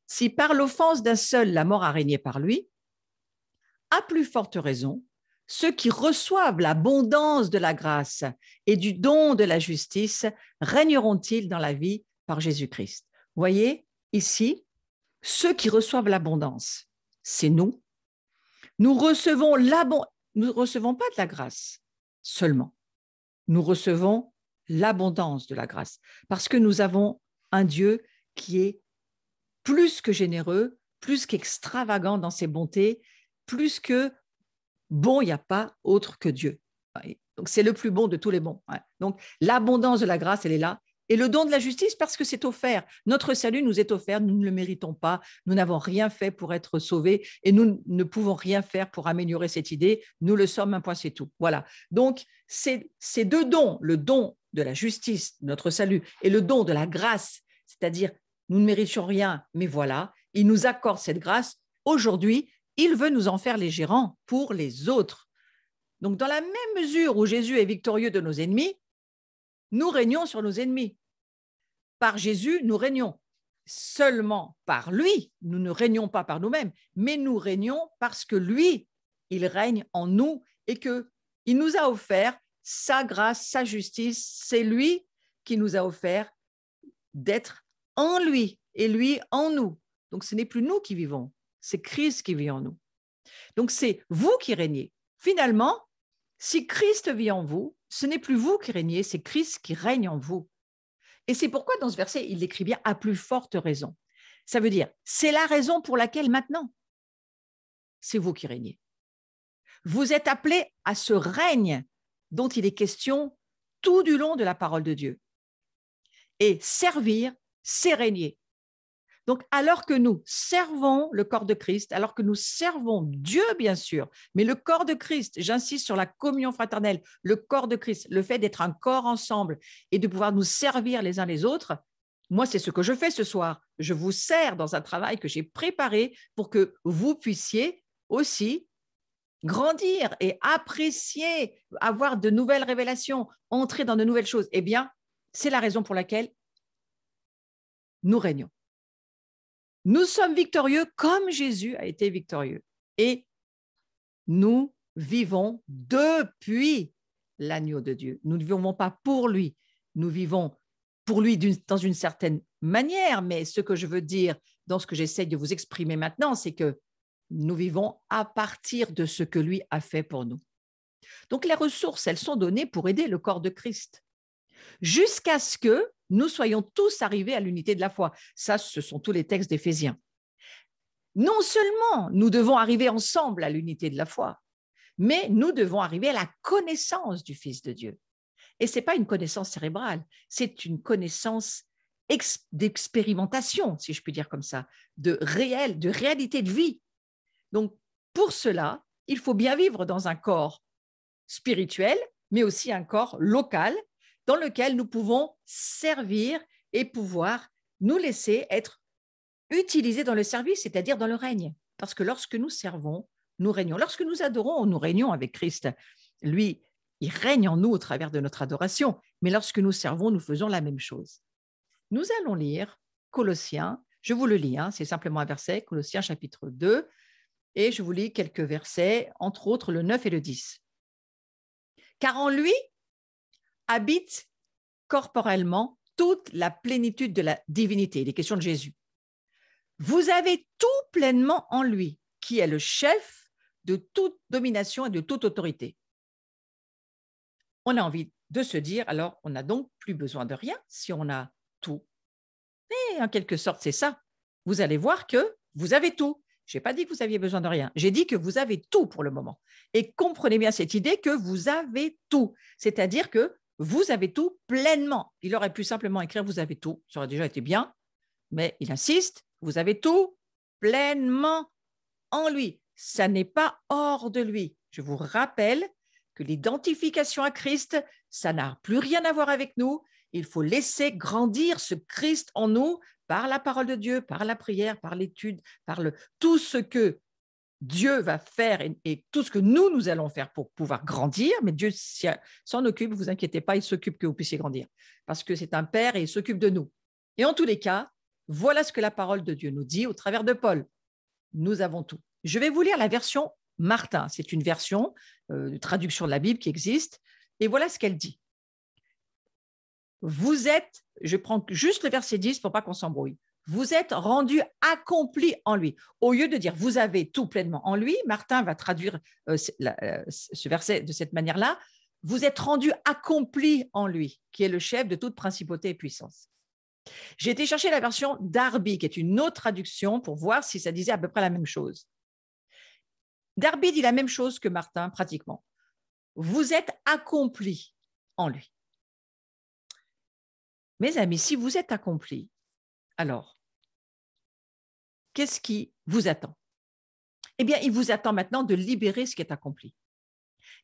Si par l'offense d'un seul, la mort a régné par lui, à plus forte raison, ceux qui reçoivent l'abondance de la grâce et du don de la justice régneront-ils dans la vie par Jésus-Christ? Voyez, ici, ceux qui reçoivent l'abondance, c'est nous. Nous recevons nous ne recevons pas de la grâce seulement. Nous recevons l'abondance de la grâce parce que nous avons un Dieu qui est plus que généreux, plus qu'extravagant dans ses bontés, plus que bon, il n'y a pas autre que Dieu. Donc, c'est le plus bon de tous les bons. Donc, l'abondance de la grâce, elle est là. Et le don de la justice, parce que c'est offert. Notre salut nous est offert, nous ne le méritons pas, nous n'avons rien fait pour être sauvés et nous ne pouvons rien faire pour améliorer cette idée. Nous le sommes, un point, c'est tout. Voilà. Donc, ces deux dons, le don de la justice, notre salut, et le don de la grâce, c'est-à-dire nous ne méritions rien, mais voilà, il nous accorde cette grâce. Aujourd'hui, il veut nous en faire les gérants pour les autres. Donc, dans la même mesure où Jésus est victorieux de nos ennemis, nous régnons sur nos ennemis. Par Jésus, nous régnons. Seulement par lui, nous ne régnons pas par nous-mêmes, mais nous régnons parce que lui, il règne en nous et qu'il nous a offert sa grâce, sa justice. C'est lui qui nous a offert d'être en lui et lui en nous. Donc, ce n'est plus nous qui vivons, c'est Christ qui vit en nous. Donc, c'est vous qui régnez. Finalement, si Christ vit en vous, ce n'est plus vous qui régnez, c'est Christ qui règne en vous. Et c'est pourquoi dans ce verset, il l'écrit bien à plus forte raison. Ça veut dire, c'est la raison pour laquelle maintenant, c'est vous qui régnez. Vous êtes appelés à ce règne dont il est question tout du long de la parole de Dieu. Et servir, c'est régner. Donc, alors que nous servons le corps de Christ, alors que nous servons Dieu, bien sûr, mais le corps de Christ, j'insiste sur la communion fraternelle, le corps de Christ, le fait d'être un corps ensemble et de pouvoir nous servir les uns les autres, moi, c'est ce que je fais ce soir. Je vous sers dans un travail que j'ai préparé pour que vous puissiez aussi grandir et apprécier, avoir de nouvelles révélations, entrer dans de nouvelles choses. Eh bien, c'est la raison pour laquelle nous régnons. Nous sommes victorieux comme Jésus a été victorieux. Et nous vivons depuis l'agneau de Dieu. Nous ne vivons pas pour lui. Nous vivons pour lui dans une certaine manière, mais ce que je veux dire dans ce que j'essaie de vous exprimer maintenant, c'est que nous vivons à partir de ce que lui a fait pour nous. Donc les ressources, elles sont données pour aider le corps de Christ, jusqu'à ce que nous soyons tous arrivés à l'unité de la foi. Ça, ce sont tous les textes d'Éphésiens. Non seulement nous devons arriver ensemble à l'unité de la foi, mais nous devons arriver à la connaissance du Fils de Dieu. Et ce n'est pas une connaissance cérébrale, c'est une connaissance d'expérimentation, si je puis dire comme ça, de réalité de vie. Donc, pour cela, il faut bien vivre dans un corps spirituel, mais aussi un corps local, dans lequel nous pouvons servir et pouvoir nous laisser être utilisés dans le service, c'est-à-dire dans le règne. Parce que lorsque nous servons, nous régnons. Lorsque nous adorons, nous régnons avec Christ. Lui, il règne en nous au travers de notre adoration. Mais lorsque nous servons, nous faisons la même chose. Nous allons lire Colossiens. Je vous le lis, c'est simplement un verset, Colossiens chapitre 2. Et je vous lis quelques versets, entre autres le 9 et le 10. Car en lui habite corporellement toute la plénitude de la divinité. Il est question de Jésus. Vous avez tout pleinement en lui, qui est le chef de toute domination et de toute autorité. On a envie de se dire, alors on n'a donc plus besoin de rien si on a tout. Et en quelque sorte, c'est ça. Vous allez voir que vous avez tout. Je n'ai pas dit que vous aviez besoin de rien. J'ai dit que vous avez tout pour le moment. Et comprenez bien cette idée que vous avez tout. C'est-à-dire que vous avez tout pleinement. Il aurait pu simplement écrire vous avez tout, ça aurait déjà été bien, mais il insiste, vous avez tout pleinement en lui. Ça n'est pas hors de lui. Je vous rappelle que l'identification à Christ, ça n'a plus rien à voir avec nous. Il faut laisser grandir ce Christ en nous par la parole de Dieu, par la prière, par l'étude, tout ce que Dieu va faire et tout ce que nous allons faire pour pouvoir grandir, mais Dieu s'en occupe, ne vous inquiétez pas, il s'occupe que vous puissiez grandir, parce que c'est un Père et il s'occupe de nous. Et en tous les cas, voilà ce que la parole de Dieu nous dit au travers de Paul. Nous avons tout. Je vais vous lire la version Martin. C'est une version de traduction de la Bible qui existe. Et voilà ce qu'elle dit. Vous êtes, je prends juste le verset 10 pour pas qu'on s'embrouille. Vous êtes rendus accomplis en lui. Au lieu de dire vous avez tout pleinement en lui, Martin va traduire ce verset de cette manière-là. Vous êtes rendus accomplis en lui, qui est le chef de toute principauté et puissance. J'ai été chercher la version Darby, qui est une autre traduction, pour voir si ça disait à peu près la même chose. Darby dit la même chose que Martin, pratiquement. Vous êtes accomplis en lui. Mes amis, si vous êtes accomplis, alors, qu'est-ce qui vous attend? Eh bien, il vous attend maintenant de libérer ce qui est accompli.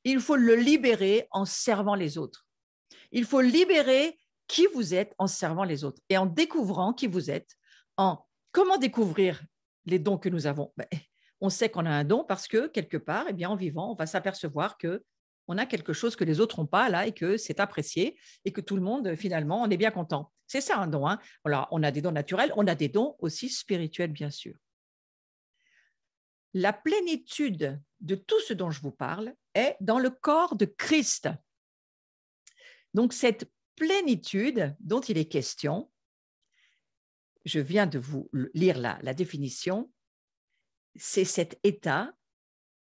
Il faut le libérer en servant les autres. Il faut libérer qui vous êtes en servant les autres et en découvrant qui vous êtes. Comment découvrir les dons que nous avons? On sait qu'on a un don parce que, quelque part, eh bien, en vivant, on va s'apercevoir qu'on a quelque chose que les autres n'ont pas là et que c'est apprécié et que tout le monde, finalement, on est bien content. C'est ça un don. Hein. Alors, on a des dons naturels, on a des dons aussi spirituels, bien sûr. La plénitude de tout ce dont je vous parle est dans le corps de Christ. Donc, cette plénitude dont il est question, je viens de vous lire la définition, c'est cet état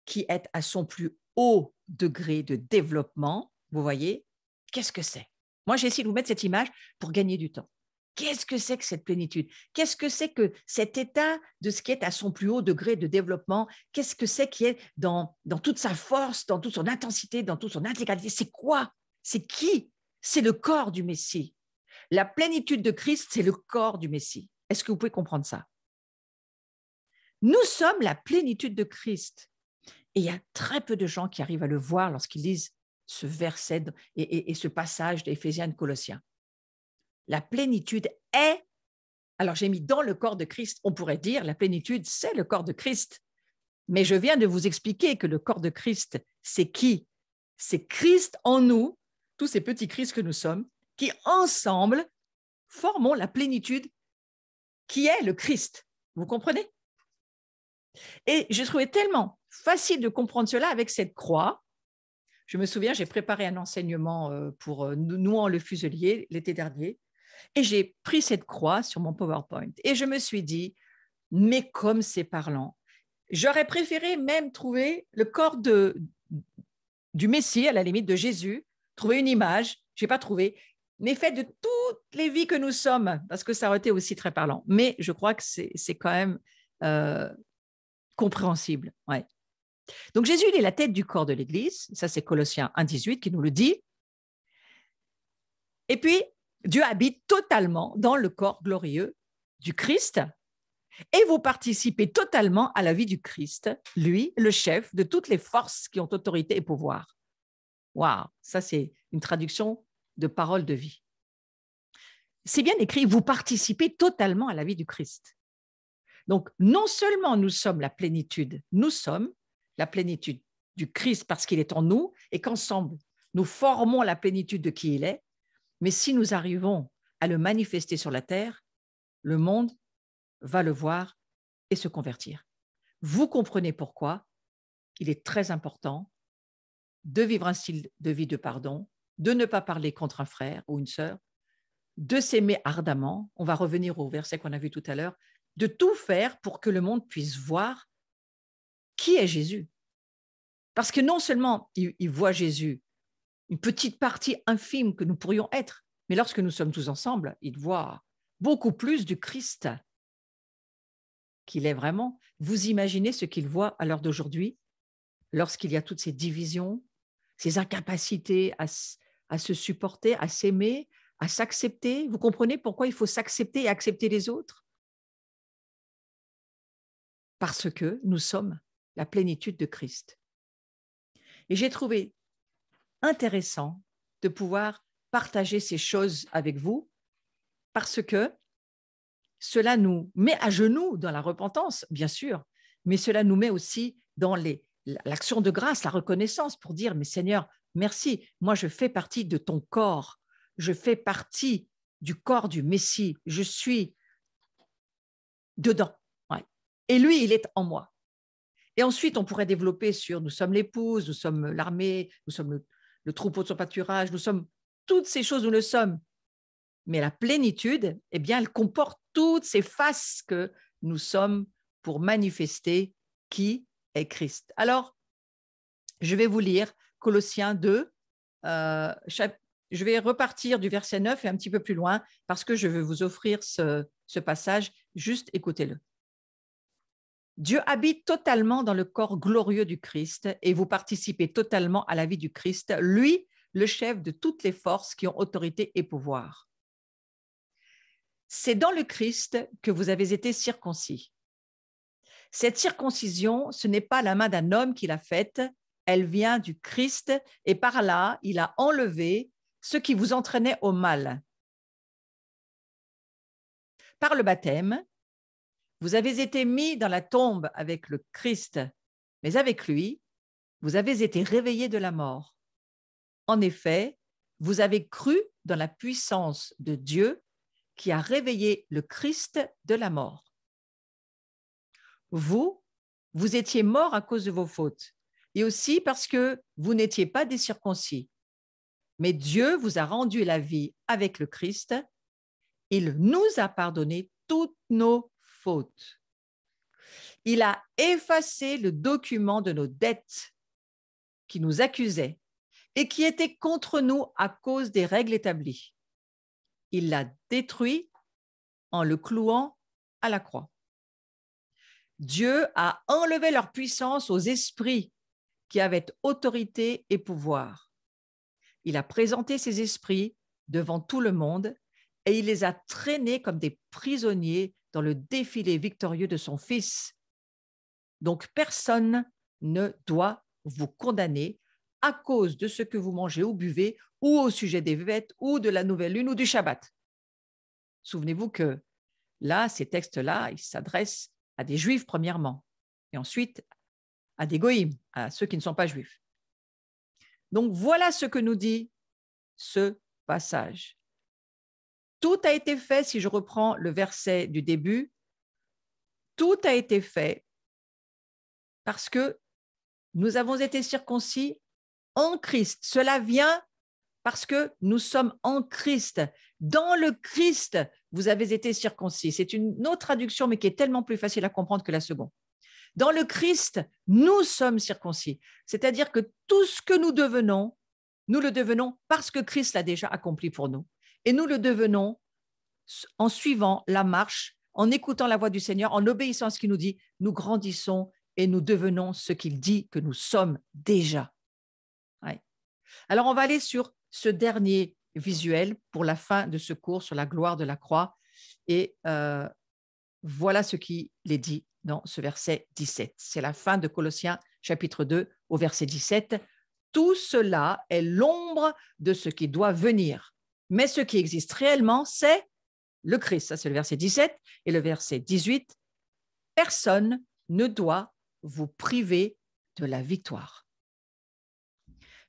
qui est à son plus haut degré de développement. Vous voyez, qu'est-ce que c'est? Moi, j'ai essayé de vous mettre cette image pour gagner du temps. Qu'est-ce que c'est que cette plénitude? Qu'est-ce que c'est que cet état de ce qui est à son plus haut degré de développement? Qu'est-ce que c'est qui est dans toute sa force, dans toute son intensité, dans toute son intégralité? C'est quoi? C'est qui? C'est le corps du Messie. La plénitude de Christ, c'est le corps du Messie. Est-ce que vous pouvez comprendre ça? Nous sommes la plénitude de Christ. Et il y a très peu de gens qui arrivent à le voir lorsqu'ils lisent ce verset et ce passage d'Éphésiens et Colossiens. La plénitude est, alors j'ai mis dans le corps de Christ, on pourrait dire la plénitude, c'est le corps de Christ. Mais je viens de vous expliquer que le corps de Christ, c'est qui? C'est Christ en nous, tous ces petits Christ que nous sommes, qui ensemble formons la plénitude qui est le Christ. Vous comprenez? Et je trouvais tellement facile de comprendre cela avec cette croix. Je me souviens, j'ai préparé un enseignement pour Nouant le Fuselier l'été dernier et j'ai pris cette croix sur mon PowerPoint et je me suis dit, mais comme c'est parlant, j'aurais préféré même trouver le corps du Messie, à la limite de Jésus, trouver une image, je n'ai pas trouvé, mais fait de toutes les vies que nous sommes, parce que ça aurait été aussi très parlant. Mais je crois que c'est quand même compréhensible. Ouais. Donc Jésus, il est la tête du corps de l'Église, ça c'est Colossiens 1,18 qui nous le dit. Et puis, Dieu habite totalement dans le corps glorieux du Christ et vous participez totalement à la vie du Christ, lui, le chef de toutes les forces qui ont autorité et pouvoir. Waouh, ça c'est une traduction de parole de vie. C'est bien écrit, vous participez totalement à la vie du Christ. Donc, non seulement nous sommes la plénitude, nous sommes la plénitude du Christ parce qu'il est en nous et qu'ensemble, nous formons la plénitude de qui il est, mais si nous arrivons à le manifester sur la terre, le monde va le voir et se convertir. Vous comprenez pourquoi il est très important de vivre un style de vie de pardon, de ne pas parler contre un frère ou une sœur, de s'aimer ardemment, on va revenir au verset qu'on a vu tout à l'heure, de tout faire pour que le monde puisse voir qui est Jésus. Parce que non seulement il voit Jésus, une petite partie infime que nous pourrions être, mais lorsque nous sommes tous ensemble, il voit beaucoup plus du Christ qu'il est vraiment. Vous imaginez ce qu'il voit à l'heure d'aujourd'hui, lorsqu'il y a toutes ces divisions, ces incapacités à se supporter, à s'aimer, à s'accepter. Vous comprenez pourquoi il faut s'accepter et accepter les autres? Parce que nous sommes la plénitude de Christ. Et j'ai trouvé intéressant de pouvoir partager ces choses avec vous parce que cela nous met à genoux dans la repentance, bien sûr, mais cela nous met aussi dans l'action de grâce, la reconnaissance pour dire, mais Seigneur, merci, moi je fais partie de ton corps, je fais partie du corps du Messie, je suis dedans. Ouais. Et lui, il est en moi. Et ensuite, on pourrait développer sur nous sommes l'épouse, nous sommes l'armée, nous sommes le troupeau de son pâturage, nous sommes toutes ces choses, nous le sommes. Mais la plénitude, eh bien, elle comporte toutes ces faces que nous sommes pour manifester qui est Christ. Alors, je vais vous lire Colossiens 2, je vais repartir du verset 9 et un petit peu plus loin parce que je vais vous offrir ce passage, juste écoutez-le. Dieu habite totalement dans le corps glorieux du Christ et vous participez totalement à la vie du Christ, lui, le chef de toutes les forces qui ont autorité et pouvoir. C'est dans le Christ que vous avez été circoncis. Cette circoncision, ce n'est pas la main d'un homme qui l'a faite, elle vient du Christ et par là, il a enlevé ce qui vous entraînait au mal. Par le baptême, vous avez été mis dans la tombe avec le Christ, mais avec lui, vous avez été réveillés de la mort. En effet, vous avez cru dans la puissance de Dieu qui a réveillé le Christ de la mort. Vous étiez morts à cause de vos fautes et aussi parce que vous n'étiez pas des circoncis. Mais Dieu vous a rendu la vie avec le Christ. Il nous a pardonné toutes nos fautes. Il a effacé le document de nos dettes qui nous accusait et qui était contre nous à cause des règles établies. Il l'a détruit en le clouant à la croix. Dieu a enlevé leur puissance aux esprits qui avaient autorité et pouvoir. Il a présenté ces esprits devant tout le monde et il les a traînés comme des prisonniers dans le défilé victorieux de son Fils. Donc, personne ne doit vous condamner à cause de ce que vous mangez ou buvez, ou au sujet des fêtes, ou de la nouvelle lune, ou du Shabbat. Souvenez-vous que là, ces textes-là, ils s'adressent à des Juifs premièrement, et ensuite à des Goïms, à ceux qui ne sont pas Juifs. Donc, voilà ce que nous dit ce passage. Tout a été fait, si je reprends le verset du début, tout a été fait parce que nous avons été circoncis en Christ. Cela vient parce que nous sommes en Christ. Dans le Christ, vous avez été circoncis. C'est une autre traduction, mais qui est tellement plus facile à comprendre que la seconde. Dans le Christ, nous sommes circoncis. C'est-à-dire que tout ce que nous devenons, nous le devenons parce que Christ l'a déjà accompli pour nous. Et nous le devenons en suivant la marche, en écoutant la voix du Seigneur, en obéissant à ce qu'il nous dit, nous grandissons et nous devenons ce qu'il dit que nous sommes déjà. Ouais. Alors, on va aller sur ce dernier visuel pour la fin de ce cours sur la gloire de la croix. Et voilà ce qu'il est dit dans ce verset 17. C'est la fin de Colossiens chapitre 2 au verset 17. Tout cela est l'ombre de ce qui doit venir. Mais ce qui existe réellement, c'est le Christ. Ça, c'est le verset 17. Et le verset 18. Personne ne doit vous priver de la victoire.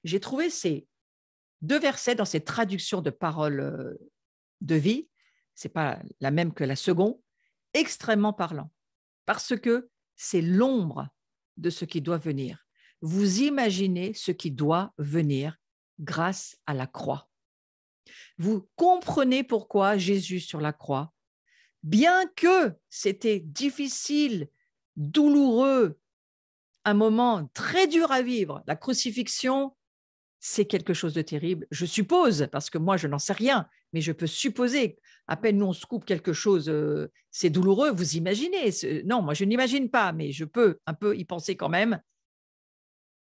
J'ai trouvé ces deux versets dans cette traduction de paroles de vie, ce n'est pas la même que la seconde, extrêmement parlant, parce que c'est l'ombre de ce qui doit venir. Vous imaginez ce qui doit venir grâce à la croix. Vous comprenez pourquoi Jésus sur la croix, bien que c'était difficile, douloureux, un moment très dur à vivre, la crucifixion, c'est quelque chose de terrible, je suppose, parce que moi, je n'en sais rien, mais je peux supposer, à peine nous, on se coupe quelque chose, c'est douloureux, vous imaginez. Non, moi, je n'imagine pas, mais je peux un peu y penser quand même.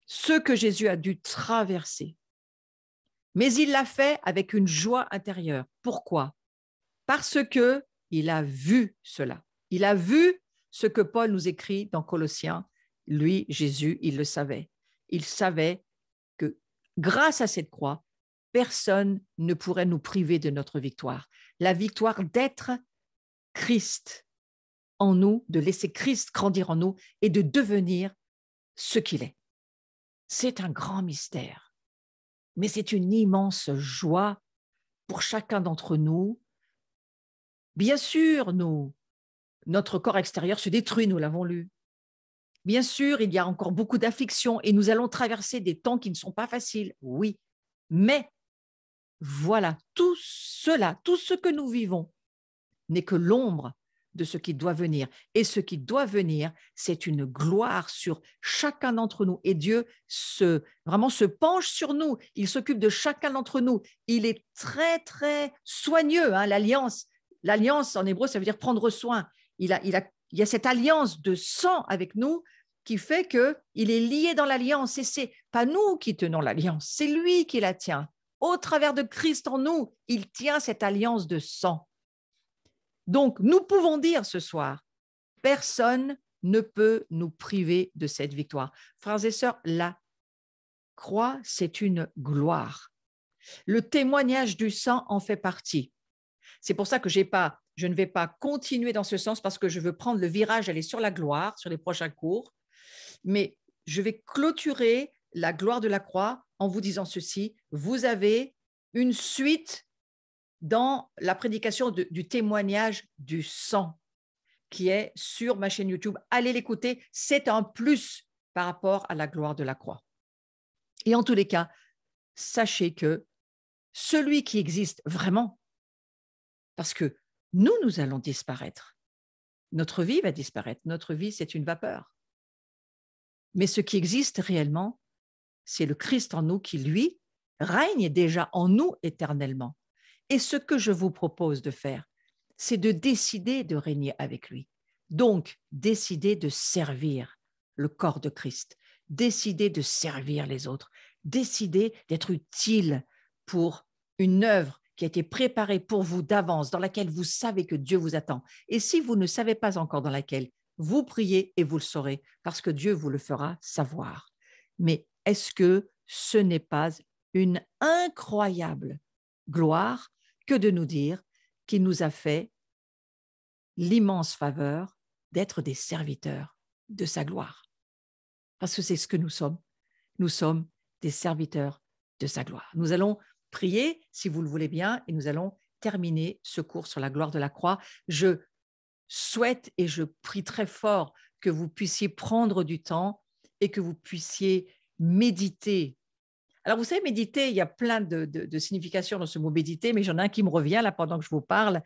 Ce que Jésus a dû traverser. Mais il l'a fait avec une joie intérieure. Pourquoi? Parce que il a vu cela. Il a vu ce que Paul nous écrit dans Colossiens. Lui, Jésus, il le savait. Il savait que grâce à cette croix, personne ne pourrait nous priver de notre victoire. La victoire d'être Christ en nous, de laisser Christ grandir en nous et de devenir ce qu'il est. C'est un grand mystère, mais c'est une immense joie pour chacun d'entre nous. Bien sûr, notre corps extérieur se détruit, nous l'avons lu. Bien sûr, il y a encore beaucoup d'afflictions et nous allons traverser des temps qui ne sont pas faciles, oui. Mais voilà, tout cela, tout ce que nous vivons n'est que l'ombre de ce qui doit venir. Et ce qui doit venir, c'est une gloire sur chacun d'entre nous. Et Dieu vraiment se penche sur nous. Il s'occupe de chacun d'entre nous. Il est très, très soigneux, hein, l'alliance. L'alliance, en hébreu, ça veut dire prendre soin. Il y a cette alliance de sang avec nous qui fait qu'il est lié dans l'alliance. Et c'est pas nous qui tenons l'alliance, c'est lui qui la tient. Au travers de Christ en nous, il tient cette alliance de sang. Donc, nous pouvons dire ce soir, personne ne peut nous priver de cette victoire. Frères et sœurs, la croix, c'est une gloire. Le témoignage du sang en fait partie. C'est pour ça que je ne vais pas continuer dans ce sens parce que je veux prendre le virage, aller sur la gloire, sur les prochains cours. Mais je vais clôturer la gloire de la croix en vous disant ceci. Vous avez une suite dans la prédication du témoignage du sang qui est sur ma chaîne YouTube. Allez l'écouter, c'est un plus par rapport à la gloire de la croix. Et en tous les cas, sachez que celui qui existe vraiment, parce que nous allons disparaître. Notre vie va disparaître. Notre vie, c'est une vapeur. Mais ce qui existe réellement, c'est le Christ en nous qui, lui, règne déjà en nous éternellement. Et ce que je vous propose de faire, c'est de décider de régner avec lui. Donc, décider de servir le corps de Christ, décider de servir les autres, décider d'être utile pour une œuvre qui a été préparée pour vous d'avance, dans laquelle vous savez que Dieu vous attend. Et si vous ne savez pas encore dans laquelle, vous priez et vous le saurez, parce que Dieu vous le fera savoir. Mais est-ce que ce n'est pas une incroyable gloire que de nous dire qu'il nous a fait l'immense faveur d'être des serviteurs de sa gloire. Parce que c'est ce que nous sommes. Nous sommes des serviteurs de sa gloire. Nous allons prier, si vous le voulez bien, et nous allons terminer ce cours sur la gloire de la croix. Je souhaite et je prie très fort que vous puissiez prendre du temps et que vous puissiez méditer. Alors, vous savez, méditer, il y a plein de significations dans ce mot méditer, mais j'en ai un qui me revient là pendant que je vous parle.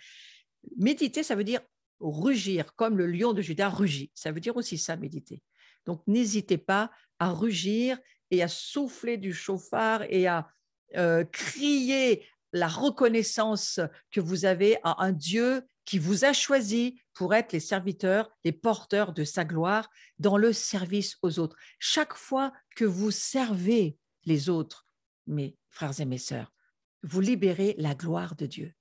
Méditer, ça veut dire rugir, comme le lion de Juda rugit. Ça veut dire aussi ça, méditer. Donc, n'hésitez pas à rugir et à souffler du chauffard et à crier la reconnaissance que vous avez à un Dieu qui vous a choisi pour être les serviteurs, les porteurs de sa gloire dans le service aux autres. Chaque fois que vous servez les autres, mes frères et mes sœurs, vous libérez la gloire de Dieu.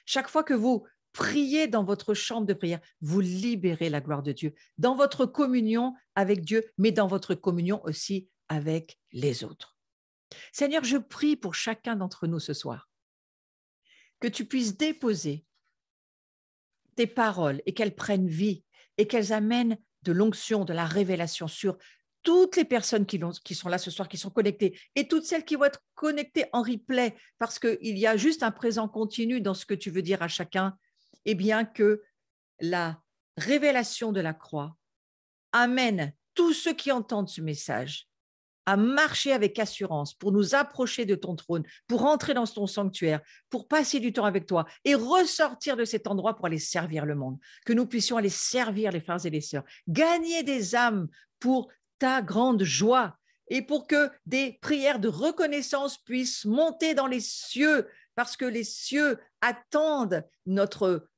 Chaque fois que vous priez dans votre chambre de prière, vous libérez la gloire de Dieu dans votre communion avec Dieu, mais dans votre communion aussi avec les autres. Seigneur, je prie pour chacun d'entre nous ce soir, que tu puisses déposer tes paroles et qu'elles prennent vie et qu'elles amènent de l'onction, de la révélation sur toutes les personnes qui sont là ce soir, qui sont connectées, et toutes celles qui vont être connectées en replay, parce qu'il y a juste un présent continu dans ce que tu veux dire à chacun, et bien que la révélation de la croix amène tous ceux qui entendent ce message à marcher avec assurance pour nous approcher de ton trône, pour entrer dans ton sanctuaire, pour passer du temps avec toi et ressortir de cet endroit pour aller servir le monde, que nous puissions aller servir les frères et les sœurs, gagner des âmes pour ta grande joie et pour que des prières de reconnaissance puissent monter dans les cieux, parce que les cieux attendent notre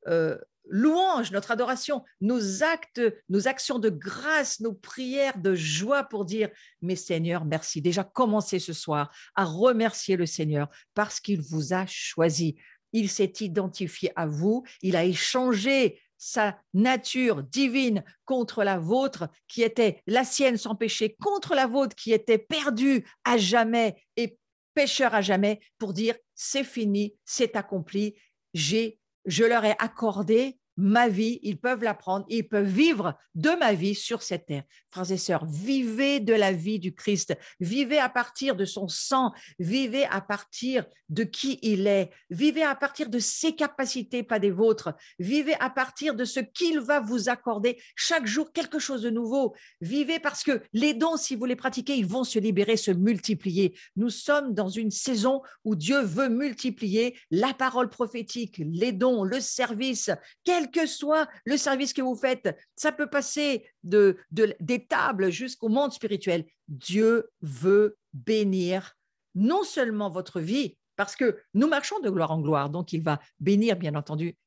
louanges, notre adoration, nos actes, nos actions de grâce, nos prières de joie pour dire, mais Seigneur, merci. Déjà, commencez ce soir à remercier le Seigneur parce qu'il vous a choisi. Il s'est identifié à vous, il a échangé sa nature divine contre la vôtre qui était la sienne sans péché, contre la vôtre qui était perdue à jamais et pécheur à jamais, pour dire c'est fini, c'est accompli, je leur ai accordé ma vie, ils peuvent la prendre, ils peuvent vivre de ma vie sur cette terre. Frères et sœurs, vivez de la vie du Christ, vivez à partir de son sang, vivez à partir de qui il est, vivez à partir de ses capacités, pas des vôtres, vivez à partir de ce qu'il va vous accorder chaque jour, quelque chose de nouveau. Vivez parce que les dons, si vous les pratiquez, ils vont se libérer, se multiplier. Nous sommes dans une saison où Dieu veut multiplier la parole prophétique, les dons, le service, quel que soit le service que vous faites. Ça peut passer des tables jusqu'au monde spirituel. Dieu veut bénir non seulement votre vie, parce que nous marchons de gloire en gloire, donc il va bénir, bien entendu,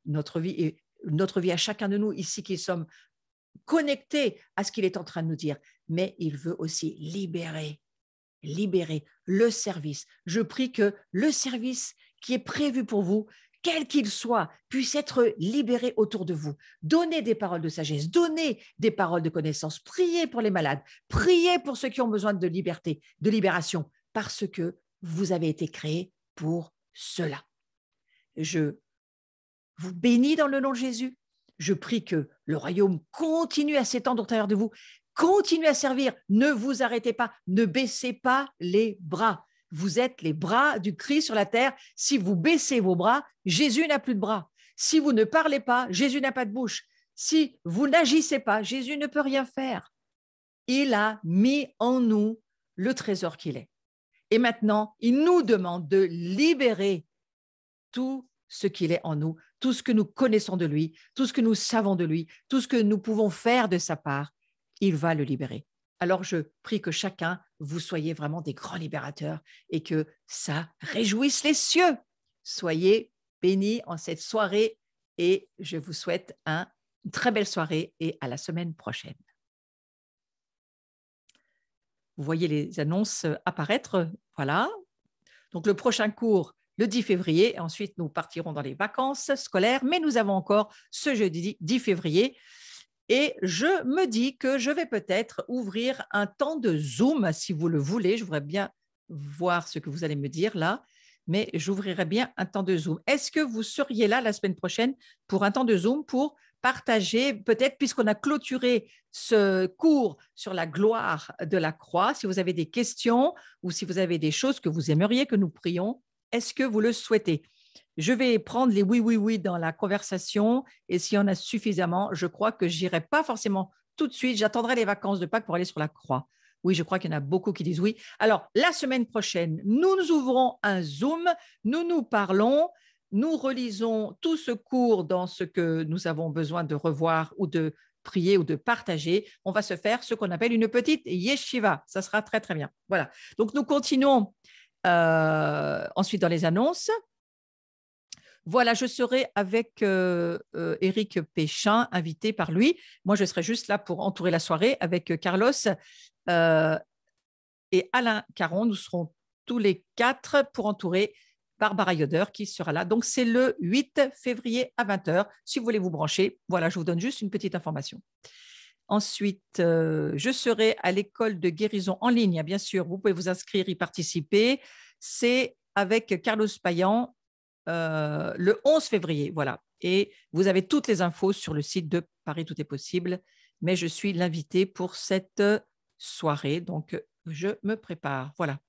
notre vie et notre vie à chacun de nous ici qui sommes connectés à ce qu'il est en train de nous dire, mais il veut aussi libérer le service. Je prie que le service qui est prévu pour vous, quel qu'il soit, puisse être libéré autour de vous. Donnez des paroles de sagesse, donnez des paroles de connaissance, priez pour les malades, priez pour ceux qui ont besoin de liberté, de libération, parce que vous avez été créés pour cela. Je vous bénis dans le nom de Jésus. Je prie que le royaume continue à s'étendre au travers de vous. Continuez à servir, ne vous arrêtez pas, ne baissez pas les bras. Vous êtes les bras du Christ sur la terre. Si vous baissez vos bras, Jésus n'a plus de bras. Si vous ne parlez pas, Jésus n'a pas de bouche. Si vous n'agissez pas, Jésus ne peut rien faire. Il a mis en nous le trésor qu'il est. Et maintenant, il nous demande de libérer tout ce qu'il est en nous, tout ce que nous connaissons de lui, tout ce que nous savons de lui, tout ce que nous pouvons faire de sa part. Il va le libérer. Alors, je prie que chacun, vous soyez vraiment des grands libérateurs et que ça réjouisse les cieux. Soyez bénis en cette soirée et je vous souhaite une très belle soirée et à la semaine prochaine. Vous voyez les annonces apparaître. Voilà. Donc, le prochain cours, le 10 février. Ensuite, nous partirons dans les vacances scolaires, mais nous avons encore ce jeudi 10 février. Et je me dis que je vais peut-être ouvrir un temps de Zoom, si vous le voulez. Je voudrais bien voir ce que vous allez me dire là, mais j'ouvrirai bien un temps de Zoom. Est-ce que vous seriez là la semaine prochaine pour un temps de Zoom pour partager, peut-être puisqu'on a clôturé ce cours sur la gloire de la croix, si vous avez des questions ou si vous avez des choses que vous aimeriez que nous prions, est-ce que vous le souhaitez ? Je vais prendre les oui dans la conversation et s'il y en a suffisamment, je crois que je n'irai pas forcément tout de suite. J'attendrai les vacances de Pâques pour aller sur la croix. Oui, je crois qu'il y en a beaucoup qui disent oui. Alors, la semaine prochaine, nous ouvrons un Zoom, nous parlons, nous relisons tout ce cours dans ce que nous avons besoin de revoir ou de prier ou de partager. On va se faire ce qu'on appelle une petite yeshiva. Ça sera très, très bien. Voilà. Donc, nous continuons ensuite dans les annonces. Voilà, je serai avec Éric Péchin, invité par lui. Moi, je serai juste là pour entourer la soirée avec Carlos et Alain Caron. Nous serons tous les 4 pour entourer Barbara Yoder qui sera là. Donc, c'est le 8 février à 20h. Si vous voulez vous brancher, voilà, je vous donne juste une petite information. Ensuite, je serai à l'école de guérison en ligne, bien sûr. Vous pouvez vous inscrire, y participer. C'est avec Carlos Payan. Le 11 février, voilà. Et vous avez toutes les infos sur le site de Paris Tout est possible, mais je suis l'invité pour cette soirée, donc je me prépare, voilà.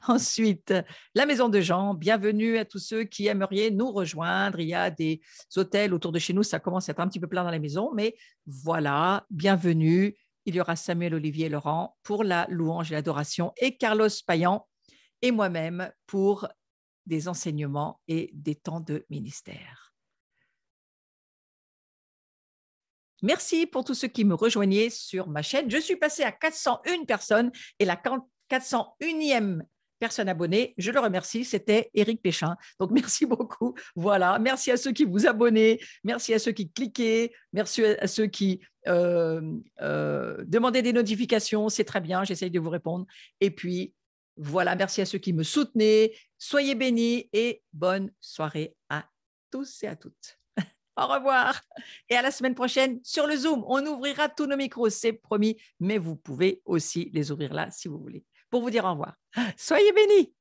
Ensuite, la Maison de Jean, bienvenue à tous ceux qui aimeraient nous rejoindre. Il y a des hôtels autour de chez nous, ça commence à être un petit peu plein dans la maison, mais voilà, bienvenue. Il y aura Samuel Olivier Laurent pour la louange et l'adoration et Carlos Payan et moi-même pour des enseignements et des temps de ministère. Merci pour tous ceux qui me rejoignaient sur ma chaîne. Je suis passée à 401 personnes et la 401e personne abonnée. Je le remercie, c'était Éric Péchin. Donc, merci beaucoup. Voilà, merci à ceux qui vous abonnez, merci à ceux qui cliquez, merci à ceux qui demandaient des notifications. C'est très bien, j'essaye de vous répondre. Et puis, voilà, merci à ceux qui me soutenaient. Soyez bénis et bonne soirée à tous et à toutes. Au revoir et à la semaine prochaine sur le Zoom. On ouvrira tous nos micros, c'est promis, mais vous pouvez aussi les ouvrir là si vous voulez pour vous dire au revoir. Soyez bénis.